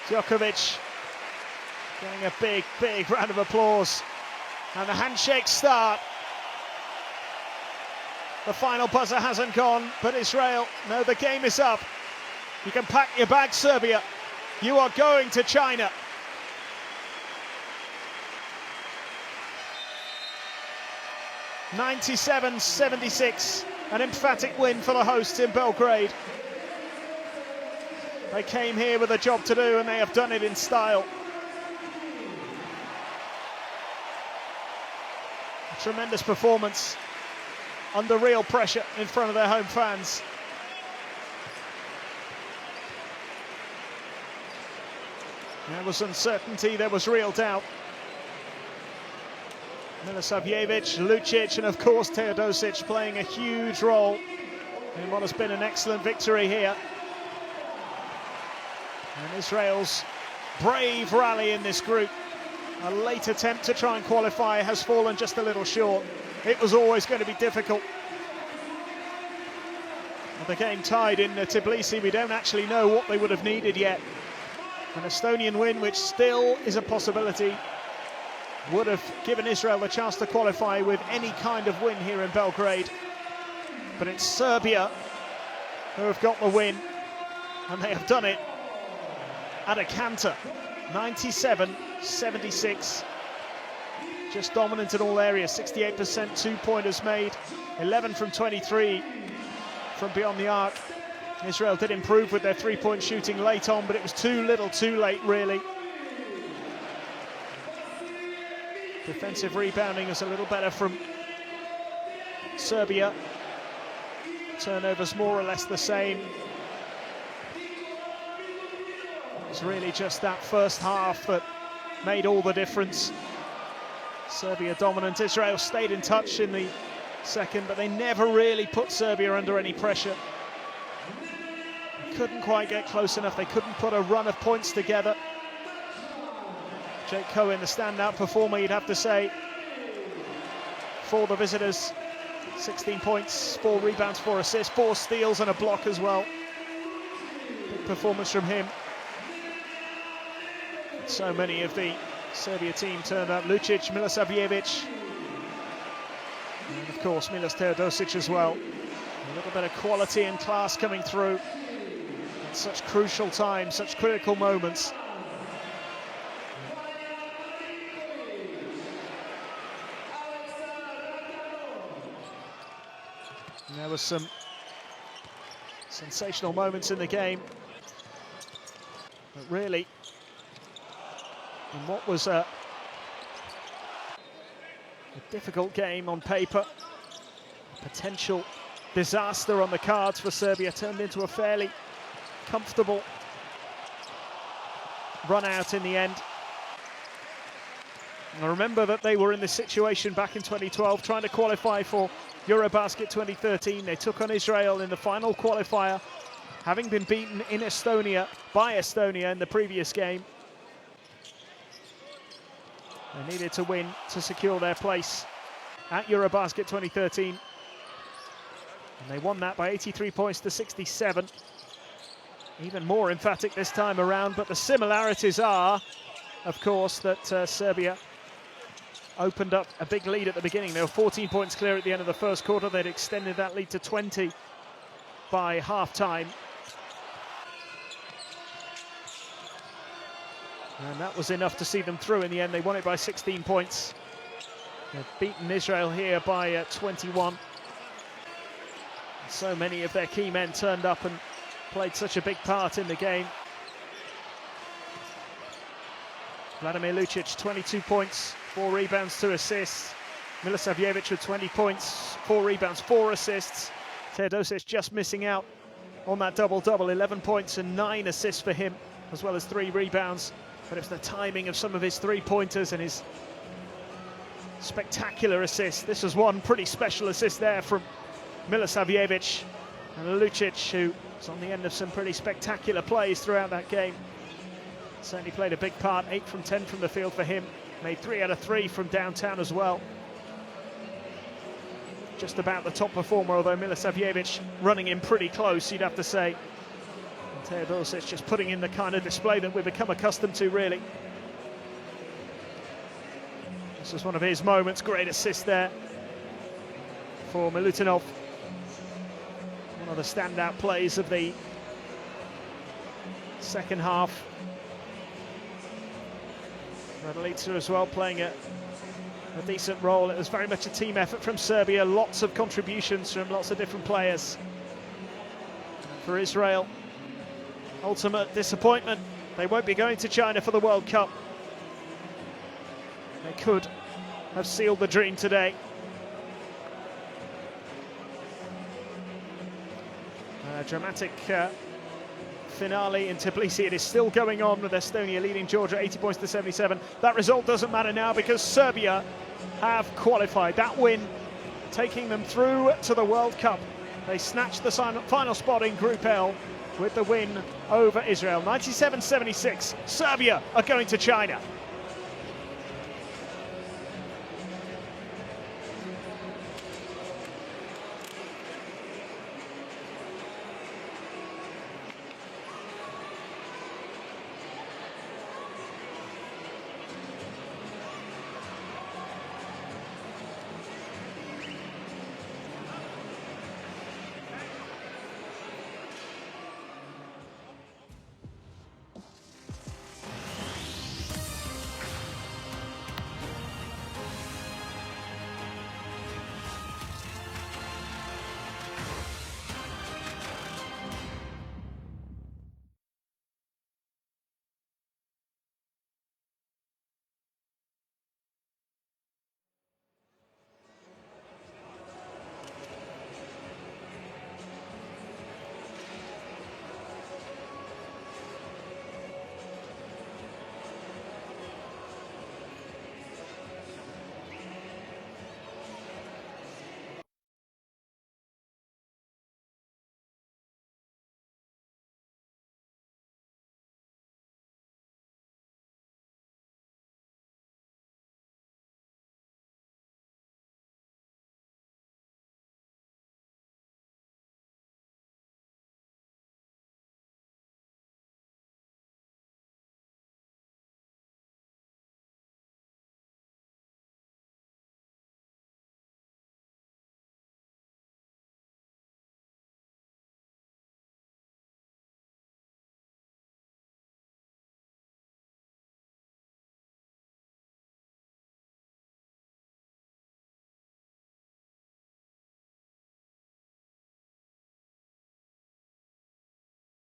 Djokovic getting a big, big round of applause. And the handshakes start. The final buzzer hasn't gone, but Israel, no, the game is up. You can pack your bag, Serbia. You are going to China. (97-76), an emphatic win for the hosts in Belgrade. They came here with a job to do and they have done it in style. A tremendous performance under real pressure in front of their home fans. There was uncertainty, there was real doubt. Milosavljevic, Lucic and of course Teodosic playing a huge role in what has been an excellent victory here. And Israel's brave rally in this group. A late attempt to try and qualify has fallen just a little short. It was always going to be difficult. With the game tied in Tbilisi, we don't actually know what they would have needed yet. An Estonian win, which still is a possibility, would have given Israel the chance to qualify with any kind of win here in Belgrade. But it's Serbia who have got the win, and they have done it at a canter. 97-76. Just dominant in all areas. 68% two-pointers made, 11 from 23 from beyond the arc. Israel did improve with their three-point shooting late on, but it was too little too late, really. Defensive rebounding is a little better from Serbia. Turnovers more or less the same. It's really just that first half that made all the difference. Serbia dominant. Israel stayed in touch in the second, but they never really put Serbia under any pressure. Couldn't quite get close enough. They couldn't put a run of points together. Jake Cohen, the standout performer, you'd have to say, for the visitors. 16 points, 4 rebounds, 4 assists, 4 steals and a block as well. Big performance from him. So many of the Serbia team turned up. Lucic, Milosavljevic, and of course Milos Teodosic as well. A little bit of quality and class coming through at such crucial times, such critical moments. And there was some sensational moments in the game, but really, in what was a difficult game on paper, a potential disaster on the cards for Serbia, turned into a fairly comfortable run out in the end. And I remember that they were in this situation back in 2012, trying to qualify for Eurobasket 2013. They took on Israel in the final qualifier, having been beaten in Estonia by Estonia in the previous game. They needed to win to secure their place at Eurobasket 2013. And they won that by 83 points to 67. Even more emphatic this time around, but the similarities are, of course, that Serbia opened up a big lead at the beginning. They were 14 points clear at the end of the first quarter. They'd extended that lead to 20 by half-time. And that was enough to see them through in the end. They won it by 16 points. They've beaten Israel here by 21. So many of their key men turned up and played such a big part in the game. Vladimir Lucic, 22 points, 4 rebounds, 2 assists. Milosavljevic with 20 points, 4 rebounds, 4 assists. Teodosic just missing out on that double-double, 11 points and 9 assists for him, as well as 3 rebounds. But it's the timing of some of his three-pointers and his spectacular assists. This was one pretty special assist there from Milosavljevic, and Lucic, who was on the end of some pretty spectacular plays throughout that game. Certainly played a big part. 8 from 10 from the field for him. Made 3 out of 3 from downtown as well. Just about the top performer, although Milosavljevic running in pretty close, you'd have to say. And Teodosic just putting in the kind of display that we've become accustomed to, really. This was one of his moments. Great assist there for Milutinov. One of the standout plays of the second half. Radelica as well playing a decent role. It was very much a team effort from Serbia. Lots of contributions from lots of different players. For Israel, ultimate disappointment. They won't be going to China for the World Cup. They could have sealed the dream today. A dramatic finale in Tbilisi. It is still going on with Estonia leading Georgia 80 points to 77. That result doesn't matter now because Serbia have qualified. That win taking them through to the World Cup. They snatched the final spot in Group L with the win over Israel. 97-76. Serbia are going to China.